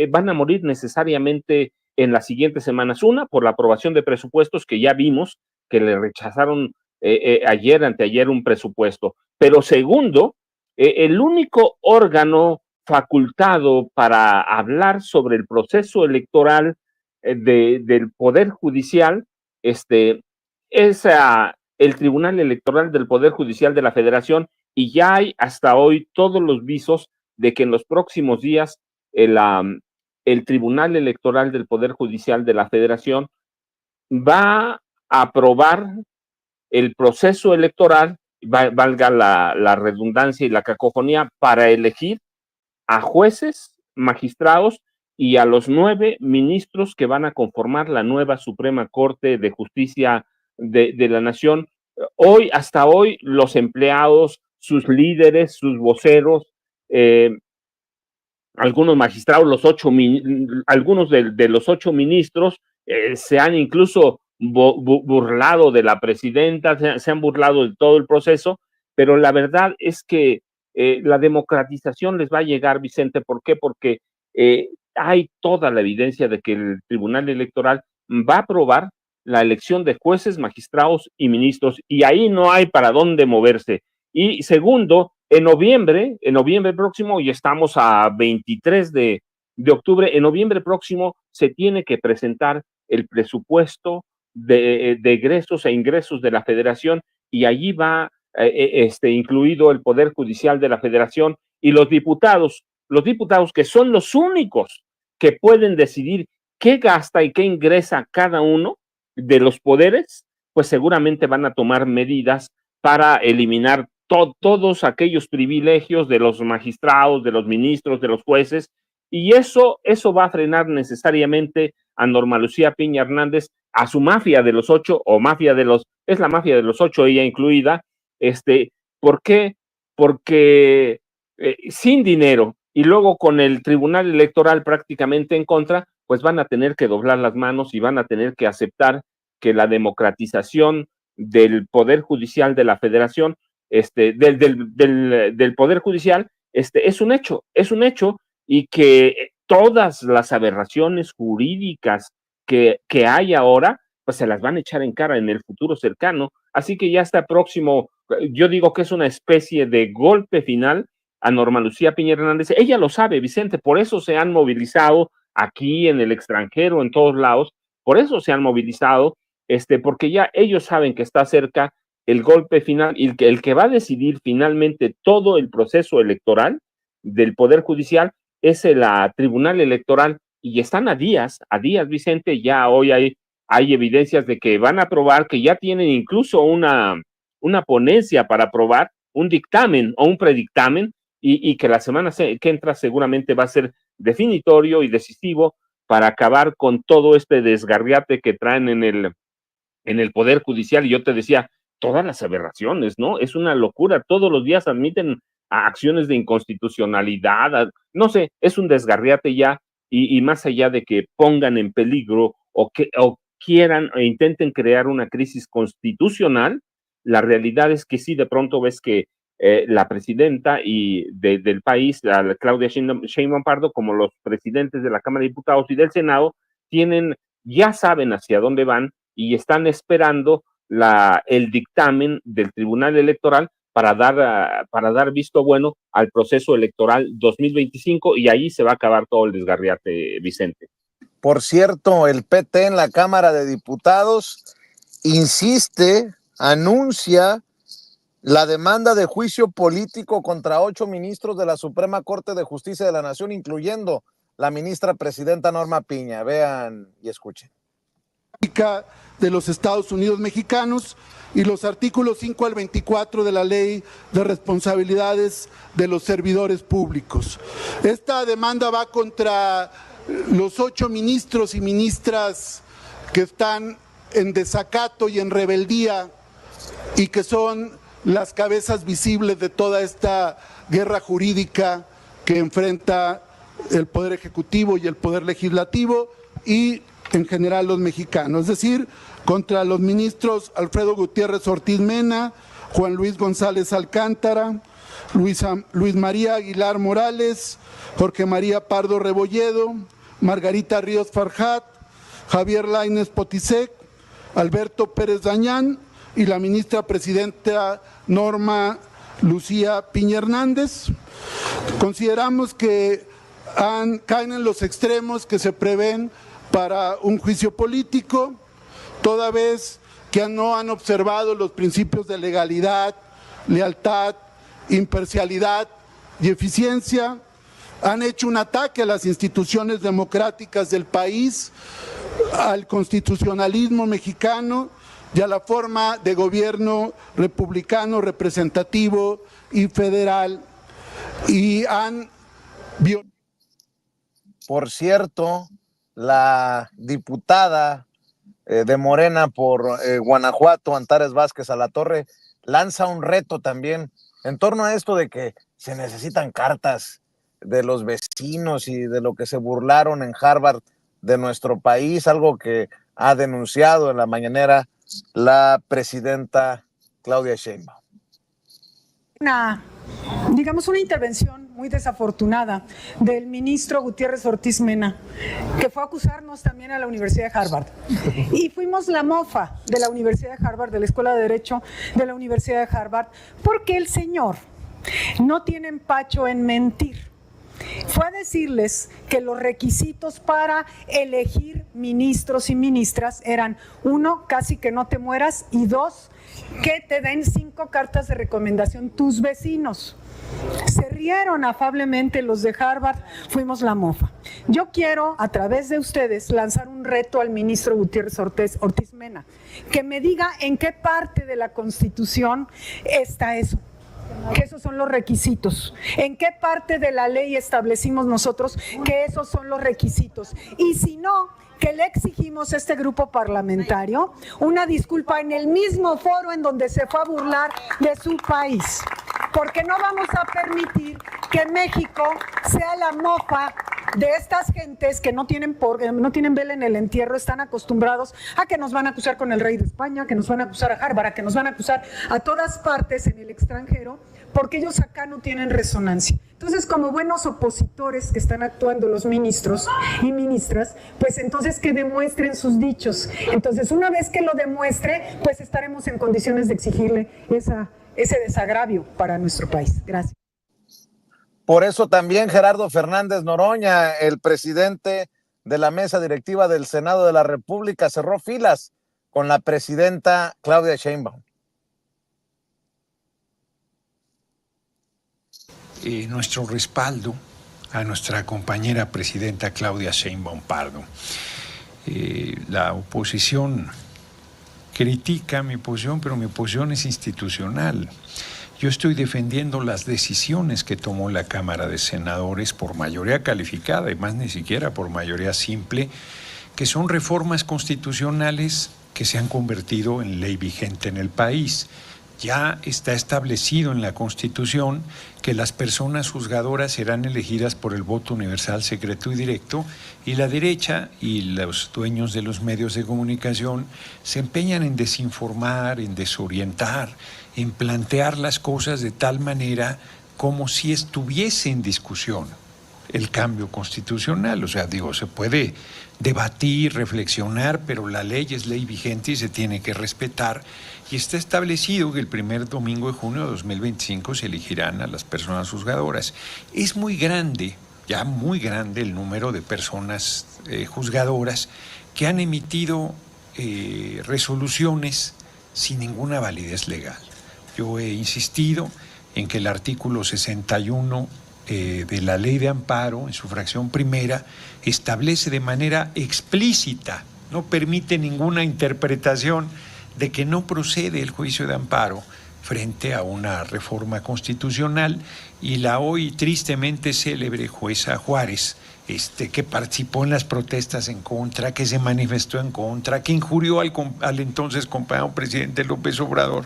van a morir necesariamente en las siguientes semanas. Una, por la aprobación de presupuestos, que ya vimos que le rechazaron anteayer un presupuesto. Pero segundo, el único órgano facultado para hablar sobre el proceso electoral del Poder Judicial es el Tribunal Electoral del Poder Judicial de la Federación, y ya hay hasta hoy todos los visos de que en los próximos días el Tribunal Electoral del Poder Judicial de la Federación va a aprobar el proceso electoral, valga la redundancia y la cacofonía, para elegir a jueces, magistrados y a los 9 ministros que van a conformar la nueva Suprema Corte de Justicia de la Nación. Hasta hoy, los empleados, sus líderes, sus voceros, algunos magistrados, algunos de los 8 ministros se han incluso burlado de la presidenta, se han burlado de todo el proceso, pero la verdad es que la democratización les va a llegar, Vicente. ¿Por qué? Porque hay toda la evidencia de que el Tribunal Electoral va a aprobar la elección de jueces, magistrados y ministros, y ahí no hay para dónde moverse. Y segundo, en noviembre próximo, y estamos a 23 de octubre, en noviembre próximo se tiene que presentar el presupuesto de egresos e ingresos de la Federación, y allí va incluido el Poder Judicial de la Federación y los diputados que son los únicos que pueden decidir qué gasta y qué ingresa cada uno de los poderes, pues seguramente van a tomar medidas para eliminar todos aquellos privilegios de los magistrados, de los ministros, de los jueces, y eso va a frenar necesariamente a Norma Lucía Piña Hernández, a su mafia de los 8, o es la mafia de los 8, ella incluida. ¿Por qué? Porque sin dinero y luego con el Tribunal Electoral prácticamente en contra, pues van a tener que doblar las manos y van a tener que aceptar que la democratización del Poder Judicial de la Federación, del Poder Judicial, es un hecho, y que todas las aberraciones jurídicas que hay ahora, pues se las van a echar en cara en el futuro cercano. Así que ya está próximo. Yo digo que es una especie de golpe final a Norma Lucía Piña Hernández. Ella lo sabe, Vicente, por eso se han movilizado aquí, en el extranjero, en todos lados, por eso se han movilizado, porque ya ellos saben que está cerca el golpe final, y el que va a decidir finalmente todo el proceso electoral del Poder Judicial es el Tribunal Electoral, y están a días, Vicente. Ya hoy hay evidencias de que van a aprobar, que ya tienen incluso una ponencia para aprobar un dictamen o un predictamen, y que la semana que entra seguramente va a ser definitorio y decisivo para acabar con todo este desgarriate que traen en el Poder Judicial. Y yo te decía, todas las aberraciones, ¿no? Es una locura. Todos los días admiten acciones de inconstitucionalidad. No sé, es un desgarriate ya, y más allá de que pongan en peligro o quieran o intenten crear una crisis constitucional, la realidad es que sí, de pronto ves que la presidenta del país, la Claudia Sheinbaum Pardo, como los presidentes de la Cámara de Diputados y del Senado, ya saben hacia dónde van y están esperando el dictamen del Tribunal Electoral para dar visto bueno al proceso electoral 2025, y ahí se va a acabar todo el desgarriate, Vicente. Por cierto, el PT en la Cámara de Diputados insiste, anuncia la demanda de juicio político contra 8 ministros de la Suprema Corte de Justicia de la Nación, incluyendo la ministra presidenta Norma Piña. Vean y escuchen. De los Estados Unidos mexicanos y los artículos 5 al 24 de la Ley de Responsabilidades de los Servidores Públicos. Esta demanda va contra los 8 ministros y ministras que están en desacato y en rebeldía y que son las cabezas visibles de toda esta guerra jurídica que enfrenta el Poder Ejecutivo y el Poder Legislativo y en general los mexicanos, es decir, contra los ministros Alfredo Gutiérrez Ortiz Mena, Juan Luis González Alcántara, Luis María Aguilar Morales, Jorge María Pardo Rebolledo, Margarita Ríos Farjat, Javier Lainez Potisek, Alberto Pérez Dañán y la ministra presidenta Norma Lucía Piña Hernández. Consideramos que caen en los extremos que se prevén para un juicio político, toda vez que no han observado los principios de legalidad, lealtad, imparcialidad y eficiencia, han hecho un ataque a las instituciones democráticas del país, al constitucionalismo mexicano y a la forma de gobierno republicano, representativo y federal, y han violado. Por cierto, la diputada de Morena por Guanajuato, Antares Vázquez Alatorre, lanza un reto también en torno a esto de que se necesitan cartas de los vecinos y de lo que se burlaron en Harvard de nuestro país, algo que ha denunciado en la mañanera la presidenta Claudia Sheinbaum. Digamos una intervención muy desafortunada del ministro Gutiérrez Ortiz Mena, que fue a acusarnos también a la Universidad de Harvard. Y fuimos la mofa de la Universidad de Harvard, de la Escuela de Derecho de la Universidad de Harvard, porque el señor no tiene empacho en mentir. Fue a decirles que los requisitos para elegir ministros y ministras eran: 1, casi que no te mueras, y 2, que te den 5 cartas de recomendación tus vecinos. Se rieron afablemente los de Harvard, fuimos la mofa. Yo quiero, a través de ustedes, lanzar un reto al ministro Gutiérrez Ortiz Mena, que me diga en qué parte de la Constitución está eso, que esos son los requisitos. ¿En qué parte de la ley establecimos nosotros que esos son los requisitos? Y si no, que le exigimos a este grupo parlamentario una disculpa en el mismo foro en donde se fue a burlar de su país, porque no vamos a permitir que México sea la mofa de estas gentes que no tienen vela en el entierro, están acostumbrados a que nos van a acusar con el rey de España, que nos van a acusar a Harvard, que nos van a acusar a todas partes en el extranjero, porque ellos acá no tienen resonancia. Entonces, como buenos opositores que están actuando los ministros y ministras, pues entonces que demuestren sus dichos. Entonces, una vez que lo demuestre, pues estaremos en condiciones de exigirle ese desagravio para nuestro país. Gracias. Por eso también Gerardo Fernández Noroña, el presidente de la mesa directiva del Senado de la República, cerró filas con la presidenta Claudia Sheinbaum. Nuestro respaldo a nuestra compañera presidenta Claudia Sheinbaum Pardo. La oposición critica mi posición, pero mi posición es institucional. Yo estoy defendiendo las decisiones que tomó la Cámara de Senadores por mayoría calificada y más ni siquiera por mayoría simple, que son reformas constitucionales que se han convertido en ley vigente en el país. Ya está establecido en la Constitución que las personas juzgadoras serán elegidas por el voto universal, secreto y directo, y la derecha y los dueños de los medios de comunicación se empeñan en desinformar, en desorientar, en plantear las cosas de tal manera como si estuviese en discusión el cambio constitucional. O sea, digo, se puede debatir, reflexionar, pero la ley es ley vigente y se tiene que respetar. Y está establecido que el primer domingo de junio de 2025 se elegirán a las personas juzgadoras. Es muy grande, ya muy grande el número de personas juzgadoras que han emitido resoluciones sin ninguna validez legal. Yo he insistido en que el artículo 61 de la Ley de Amparo, en su fracción primera, establece de manera explícita, no permite ninguna interpretación de que no procede el juicio de amparo frente a una reforma constitucional, y la hoy tristemente célebre jueza Juárez, que participó en las protestas en contra, que se manifestó en contra, que injurió al entonces compañero presidente López Obrador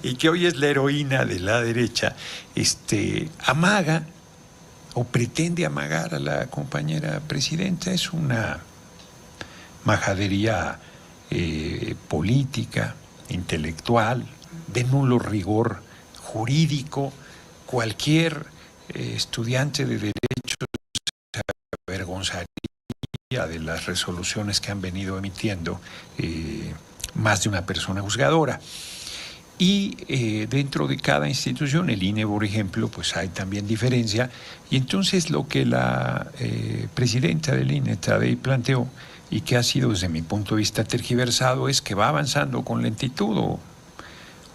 y que hoy es la heroína de la derecha, amaga o pretende amagar a la compañera presidenta. Es una majadería política, intelectual, de nulo rigor jurídico. Cualquier estudiante de derecho se avergonzaría de las resoluciones que han venido emitiendo más de una persona juzgadora. Y dentro de cada institución, el INE, por ejemplo, pues hay también diferencia. Y entonces lo que la presidenta del INE, Tadei, planteó, y que ha sido desde mi punto de vista tergiversado, es que va avanzando con lentitud. O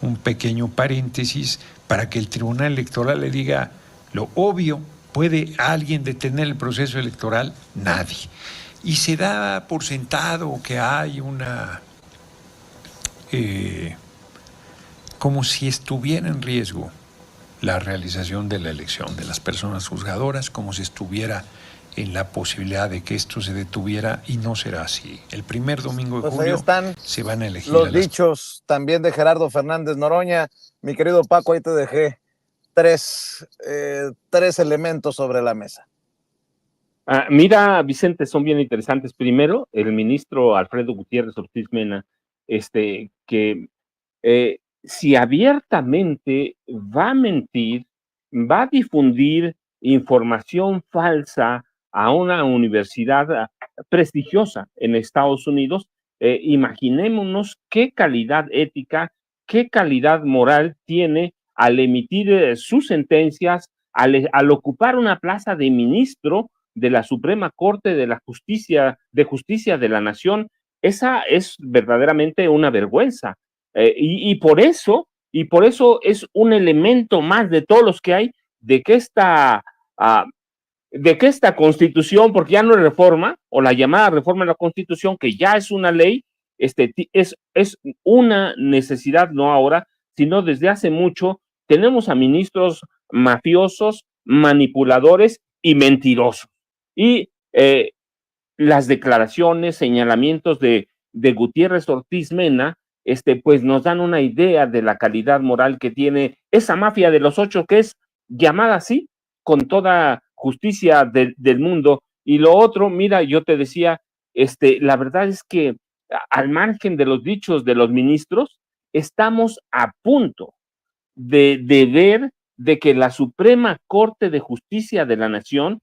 un pequeño paréntesis para que el Tribunal Electoral le diga lo obvio. ¿Puede alguien detener el proceso electoral? Nadie. Y se da por sentado que hay una... como si estuviera en riesgo la realización de la elección de las personas juzgadoras, como si estuviera en la posibilidad de que esto se detuviera, y no será así. El primer domingo de julio se van a elegir los dichos también de Gerardo Fernández Noroña. Mi querido Paco, ahí te dejé tres elementos sobre la mesa. Mira, Vicente, son bien interesantes. Primero, el ministro Alfredo Gutiérrez Ortiz Mena, que si abiertamente va a mentir, va a difundir información falsa a una universidad prestigiosa en Estados Unidos, imaginémonos qué calidad ética, qué calidad moral tiene al emitir sus sentencias, al ocupar una plaza de ministro de la Suprema Corte de Justicia de la Nación. Esa es verdaderamente una vergüenza. Y por eso es un elemento más de todos los que hay de que esta Constitución, porque ya no es reforma, o la llamada reforma de la Constitución, que ya es una ley, es una necesidad, no ahora, sino desde hace mucho. Tenemos a ministros mafiosos, manipuladores y mentirosos. Y las declaraciones, señalamientos de Gutiérrez Ortiz Mena, pues nos dan una idea de la calidad moral que tiene esa mafia de los 8, que es llamada así, con toda justicia del mundo. Y lo otro, mira, yo te decía, la verdad es que al margen de los dichos de los ministros, estamos a punto de ver de que la Suprema Corte de Justicia de la Nación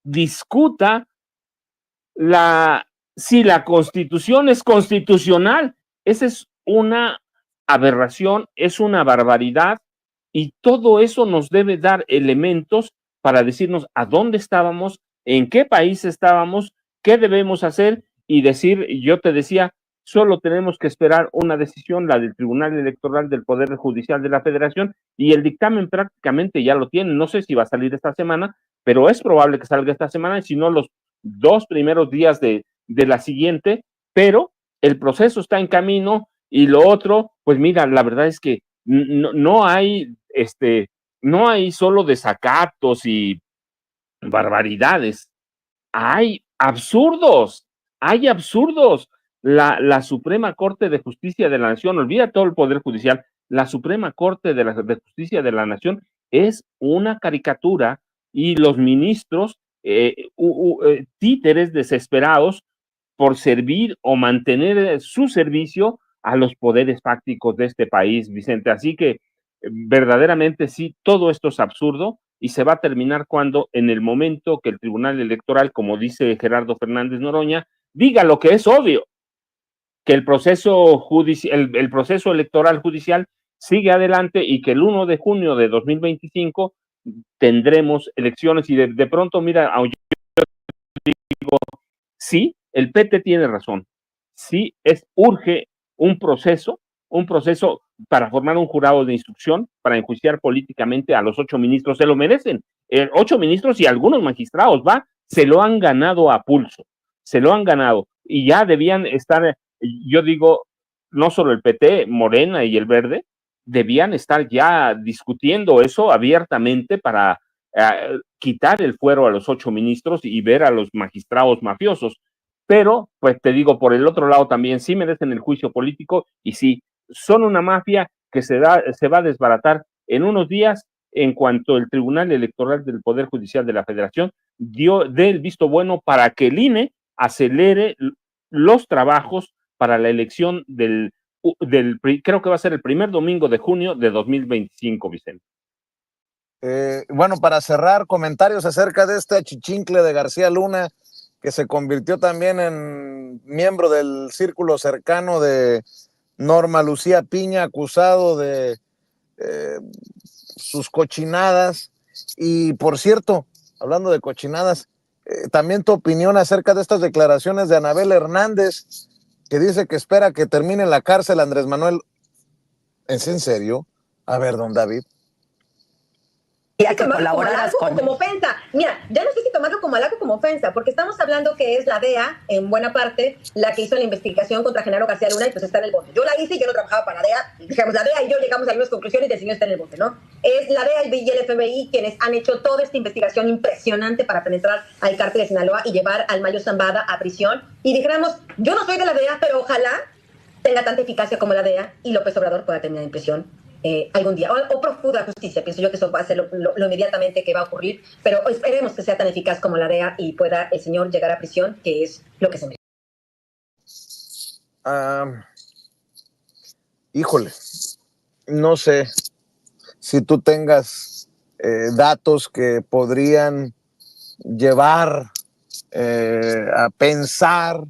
discuta si la Constitución es constitucional. Esa es una aberración, es una barbaridad, y todo eso nos debe dar elementos para decirnos a dónde estábamos, en qué país estábamos, qué debemos hacer, y decir, yo te decía, solo tenemos que esperar una decisión, la del Tribunal Electoral del Poder Judicial de la Federación, y el dictamen prácticamente ya lo tiene. No sé si va a salir esta semana, pero es probable que salga esta semana, y si no, los 2 primeros días de la siguiente, pero el proceso está en camino. Y lo otro, pues mira, la verdad es que no hay solo desacatos y barbaridades, hay absurdos. La Suprema Corte de Justicia de la Nación, olvida todo el Poder Judicial, la Suprema Corte de Justicia de la Nación es una caricatura, y los ministros, títeres desesperados por servir o mantener su servicio a los poderes fácticos de este país, Vicente. Así que verdaderamente sí, todo esto es absurdo, y se va a terminar cuando, en el momento que el Tribunal Electoral, como dice Gerardo Fernández Noroña, diga lo que es obvio, que el proceso electoral judicial sigue adelante, y que el 1 de junio de 2025 tendremos elecciones. Y de pronto, mira, yo digo, sí, el PT tiene razón, sí urge un proceso un proceso para formar un jurado de instrucción para enjuiciar políticamente a los 8 ministros. Se lo merecen. 8 ministros y algunos magistrados, se lo han ganado a pulso. Se lo han ganado. Y ya debían estar, yo digo, no solo el PT, Morena y el Verde, debían estar ya discutiendo eso abiertamente para quitar el fuero a los 8 ministros y ver a los magistrados mafiosos. Pero, pues te digo, por el otro lado también sí merecen el juicio político y sí, son una mafia que se va a desbaratar en unos días en cuanto el Tribunal Electoral del Poder Judicial de la Federación dé el visto bueno para que el INE acelere los trabajos para la elección creo que va a ser el primer domingo de junio de 2025, Vicente. Bueno, para cerrar, comentarios acerca de este achichincle de García Luna, que se convirtió también en miembro del círculo cercano de Norma Lucía Piña, acusado de sus cochinadas. Y por cierto, hablando de cochinadas, también tu opinión acerca de estas declaraciones de Anabel Hernández, que dice que espera que termine en la cárcel Andrés Manuel. ¿Es en serio? A ver, don David. Y hay que colaborar como ofensa. Mira, ya no sé si tomarlo como halago o como ofensa, porque estamos hablando que es la DEA, en buena parte, la que hizo la investigación contra Genaro García Luna y pues está en el bote. Yo la hice y yo no trabajaba para la DEA. Digamos, la DEA y yo llegamos a las mismas conclusiones y el señor está en el bote, ¿no? Es la DEA y el FBI quienes han hecho toda esta investigación impresionante para penetrar al cártel de Sinaloa y llevar al Mayo Zambada a prisión. Y dijéramos, yo no soy de la DEA, pero ojalá tenga tanta eficacia como la DEA y López Obrador pueda terminar en prisión algún día, o profunda justicia. Pienso yo que eso va a ser lo inmediatamente que va a ocurrir, pero esperemos que sea tan eficaz como la DEA y pueda el señor llegar a prisión, que es lo que se merece. Híjole, no sé si tú tengas datos que podrían llevar a pensar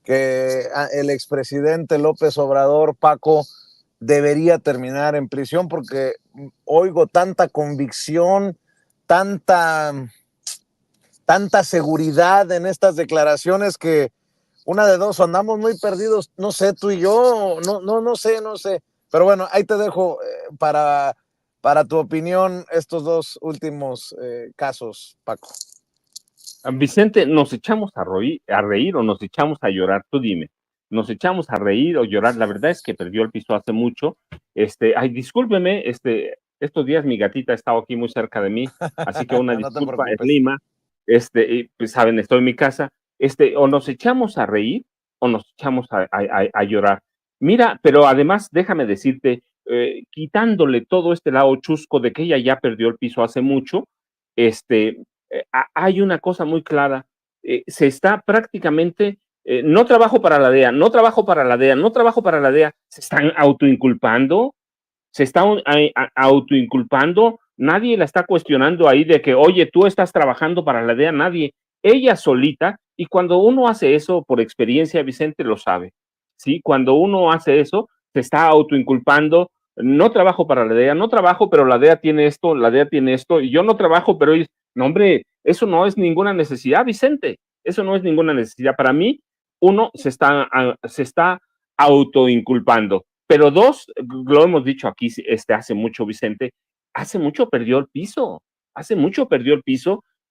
que el expresidente López Obrador, Paco, debería terminar en prisión, porque oigo tanta convicción, tanta seguridad en estas declaraciones que una de dos, andamos muy perdidos, no sé, tú y yo, no sé. Pero bueno, ahí te dejo para tu opinión estos dos últimos casos, Paco. Vicente, ¿nos echamos a reír o nos echamos a llorar? Tú dime. ¿Nos echamos a reír o llorar? La verdad es que perdió el piso hace mucho. Discúlpeme, estos días mi gatita ha estado aquí muy cerca de mí, así que una disculpa, es Lima. Pues saben, estoy en mi casa. O nos echamos a reír o nos echamos a llorar. Mira, pero además déjame decirte, quitándole todo este lado chusco de que ella ya perdió el piso hace mucho, hay una cosa muy clara. Se está prácticamente no trabajo para la DEA, se están autoinculpando, nadie la está cuestionando ahí de que, oye, tú estás trabajando para la DEA, nadie, ella solita, y cuando uno hace eso, por experiencia, Vicente lo sabe, ¿sí? Cuando uno hace eso, se está autoinculpando, no trabajo para la DEA, no trabajo, pero la DEA tiene esto, y yo no trabajo, pero ellos, no, hombre, eso no es ninguna necesidad, Vicente, eso no es ninguna necesidad. Para mí, uno, se está autoinculpando, pero dos, lo hemos dicho aquí hace mucho, Vicente, hace mucho perdió el piso,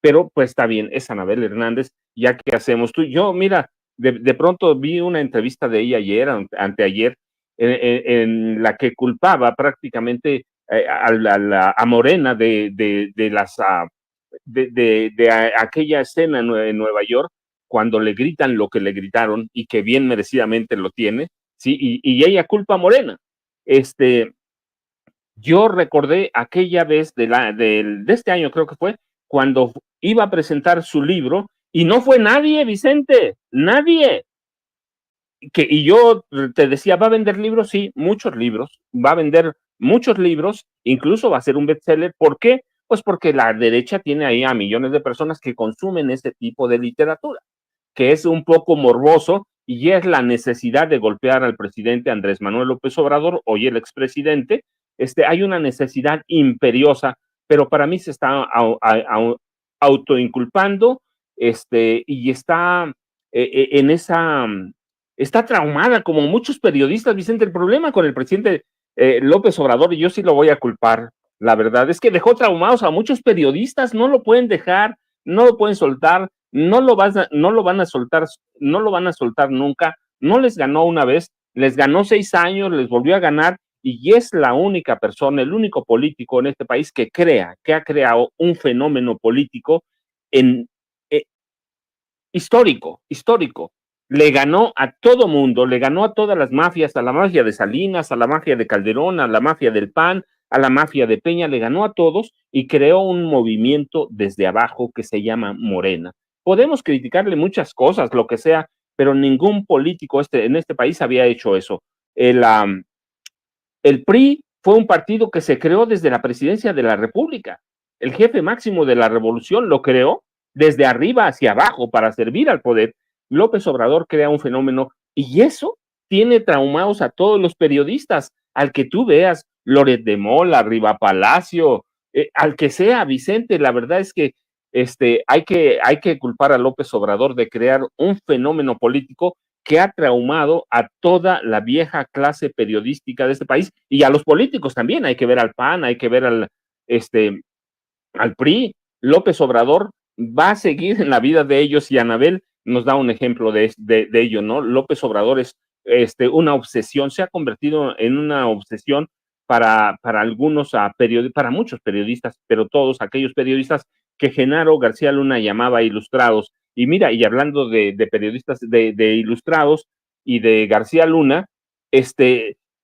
pero pues está bien, es Anabel Hernández, ya que hacemos tú, yo, mira, de pronto vi una entrevista de ella anteayer, en la que culpaba prácticamente a Morena de aquella escena en Nueva York, cuando le gritan lo que le gritaron y que bien merecidamente lo tiene, ¿sí? Y ella culpa a Morena. Yo recordé aquella vez de este año, creo que fue, cuando iba a presentar su libro y no fue nadie, Vicente, nadie. Y yo te decía, ¿va a vender libros? Sí, muchos libros, va a vender muchos libros, incluso va a ser un bestseller. ¿Por qué? Pues porque la derecha tiene ahí a millones de personas que consumen ese tipo de literatura, que es un poco morboso y es la necesidad de golpear al presidente Andrés Manuel López Obrador, hoy el expresidente. Hay una necesidad imperiosa, pero para mí se está autoinculpando y está en esa está traumada, como muchos periodistas, Vicente. El problema con el presidente López Obrador, y yo sí lo voy a culpar, la verdad, es que dejó traumados a muchos periodistas, no lo pueden dejar, no lo pueden soltar, no lo van a soltar, no lo van a soltar nunca. No les ganó una vez, les ganó 6 años, les volvió a ganar, y es la única persona, el único político en este país que ha creado un fenómeno político en histórico. Le ganó a todo mundo, le ganó a todas las mafias, a la mafia de Salinas, a la mafia de Calderón, a la mafia del PAN, a la mafia de Peña, le ganó a todos y creó un movimiento desde abajo que se llama Morena. Podemos criticarle muchas cosas, lo que sea, pero ningún político en este país había hecho eso. El PRI fue un partido que se creó desde la presidencia de la República. El jefe máximo de la revolución lo creó desde arriba hacia abajo para servir al poder. López Obrador crea un fenómeno y eso tiene traumados a todos los periodistas, al que tú veas, Loret de Mola, Riva Palacio, al que sea, Vicente. La verdad es que hay que culpar a López Obrador de crear un fenómeno político que ha traumado a toda la vieja clase periodística de este país y a los políticos también. Hay que ver al PAN, hay que ver al PRI. López Obrador va a seguir en la vida de ellos y Anabel nos da un ejemplo de ello, ¿no? López Obrador es una obsesión, se ha convertido en una obsesión para algunos, para muchos periodistas, pero todos aquellos periodistas que Genaro García Luna llamaba ilustrados. Y mira, y hablando de periodistas, de ilustrados y de García Luna,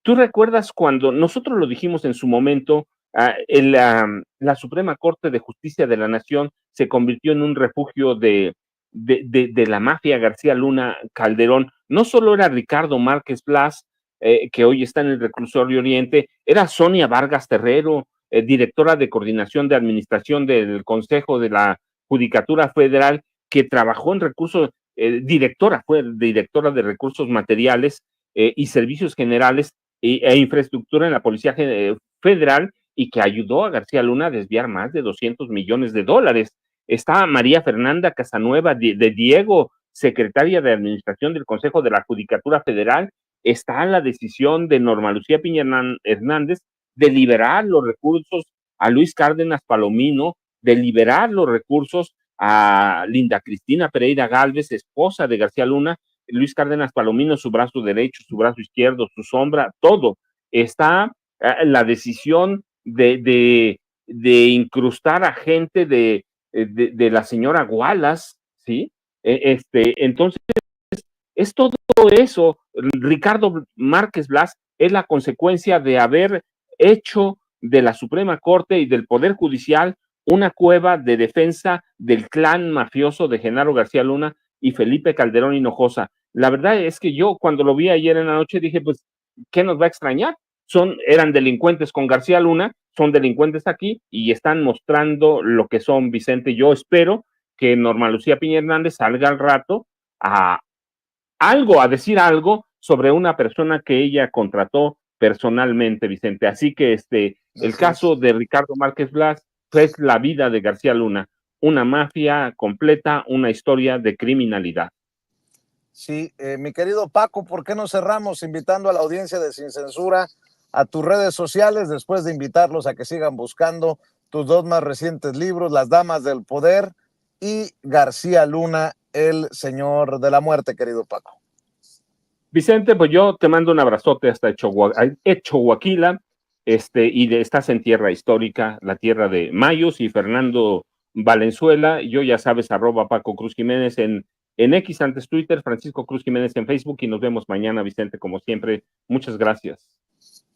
¿tú recuerdas cuando nosotros lo dijimos en su momento? La Suprema Corte de Justicia de la Nación se convirtió en un refugio de la mafia García Luna Calderón. No solo era Ricardo Márquez Blas, que hoy está en el reclusorio Oriente, era Sonia Vargas Terrero, directora de coordinación de administración del Consejo de la Judicatura Federal, que trabajó en recursos, fue directora de recursos materiales y servicios generales e infraestructura en la Policía Federal, y que ayudó a García Luna a desviar más de $200 millones. Está María Fernanda Casanueva de Diego, secretaria de Administración del Consejo de la Judicatura Federal. Está la decisión de Norma Lucía Piña Hernández de liberar los recursos a Luis Cárdenas Palomino, de liberar los recursos a Linda Cristina Pereira Gálvez, esposa de García Luna. Luis Cárdenas Palomino, su brazo derecho, su brazo izquierdo, su sombra, todo. Está la decisión de incrustar a gente de la señora Wallace, ¿sí? Entonces, es todo eso. Ricardo Márquez Blas es la consecuencia de haber hecho de la Suprema Corte y del Poder Judicial una cueva de defensa del clan mafioso de Genaro García Luna y Felipe Calderón Hinojosa. La verdad es que yo cuando lo vi ayer en la noche dije, pues, ¿qué nos va a extrañar? Eran delincuentes con García Luna, son delincuentes aquí y están mostrando lo que son, Vicente. Yo espero que Norma Lucía Piña Hernández salga al rato a decir algo sobre una persona que ella contrató personalmente, Vicente. Así que el caso de Ricardo Márquez Blas es la vida de García Luna, una mafia completa, una historia de criminalidad. Sí, mi querido Paco, ¿por qué no cerramos invitando a la audiencia de Sin Censura a tus redes sociales, después de invitarlos a que sigan buscando tus 2 más recientes libros, Las Damas del Poder y García Luna, el Señor de la Muerte, querido Paco? Vicente, pues yo te mando un abrazote hasta Choaquila, y estás en tierra histórica, la tierra de Mayos y Fernando Valenzuela. Yo, ya sabes, @Paco Cruz Jiménez en X, antes Twitter, Francisco Cruz Jiménez en Facebook, y nos vemos mañana, Vicente, como siempre. Muchas gracias.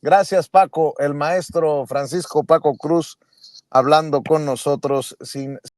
Gracias, Paco. El maestro Francisco Paco Cruz hablando con nosotros sin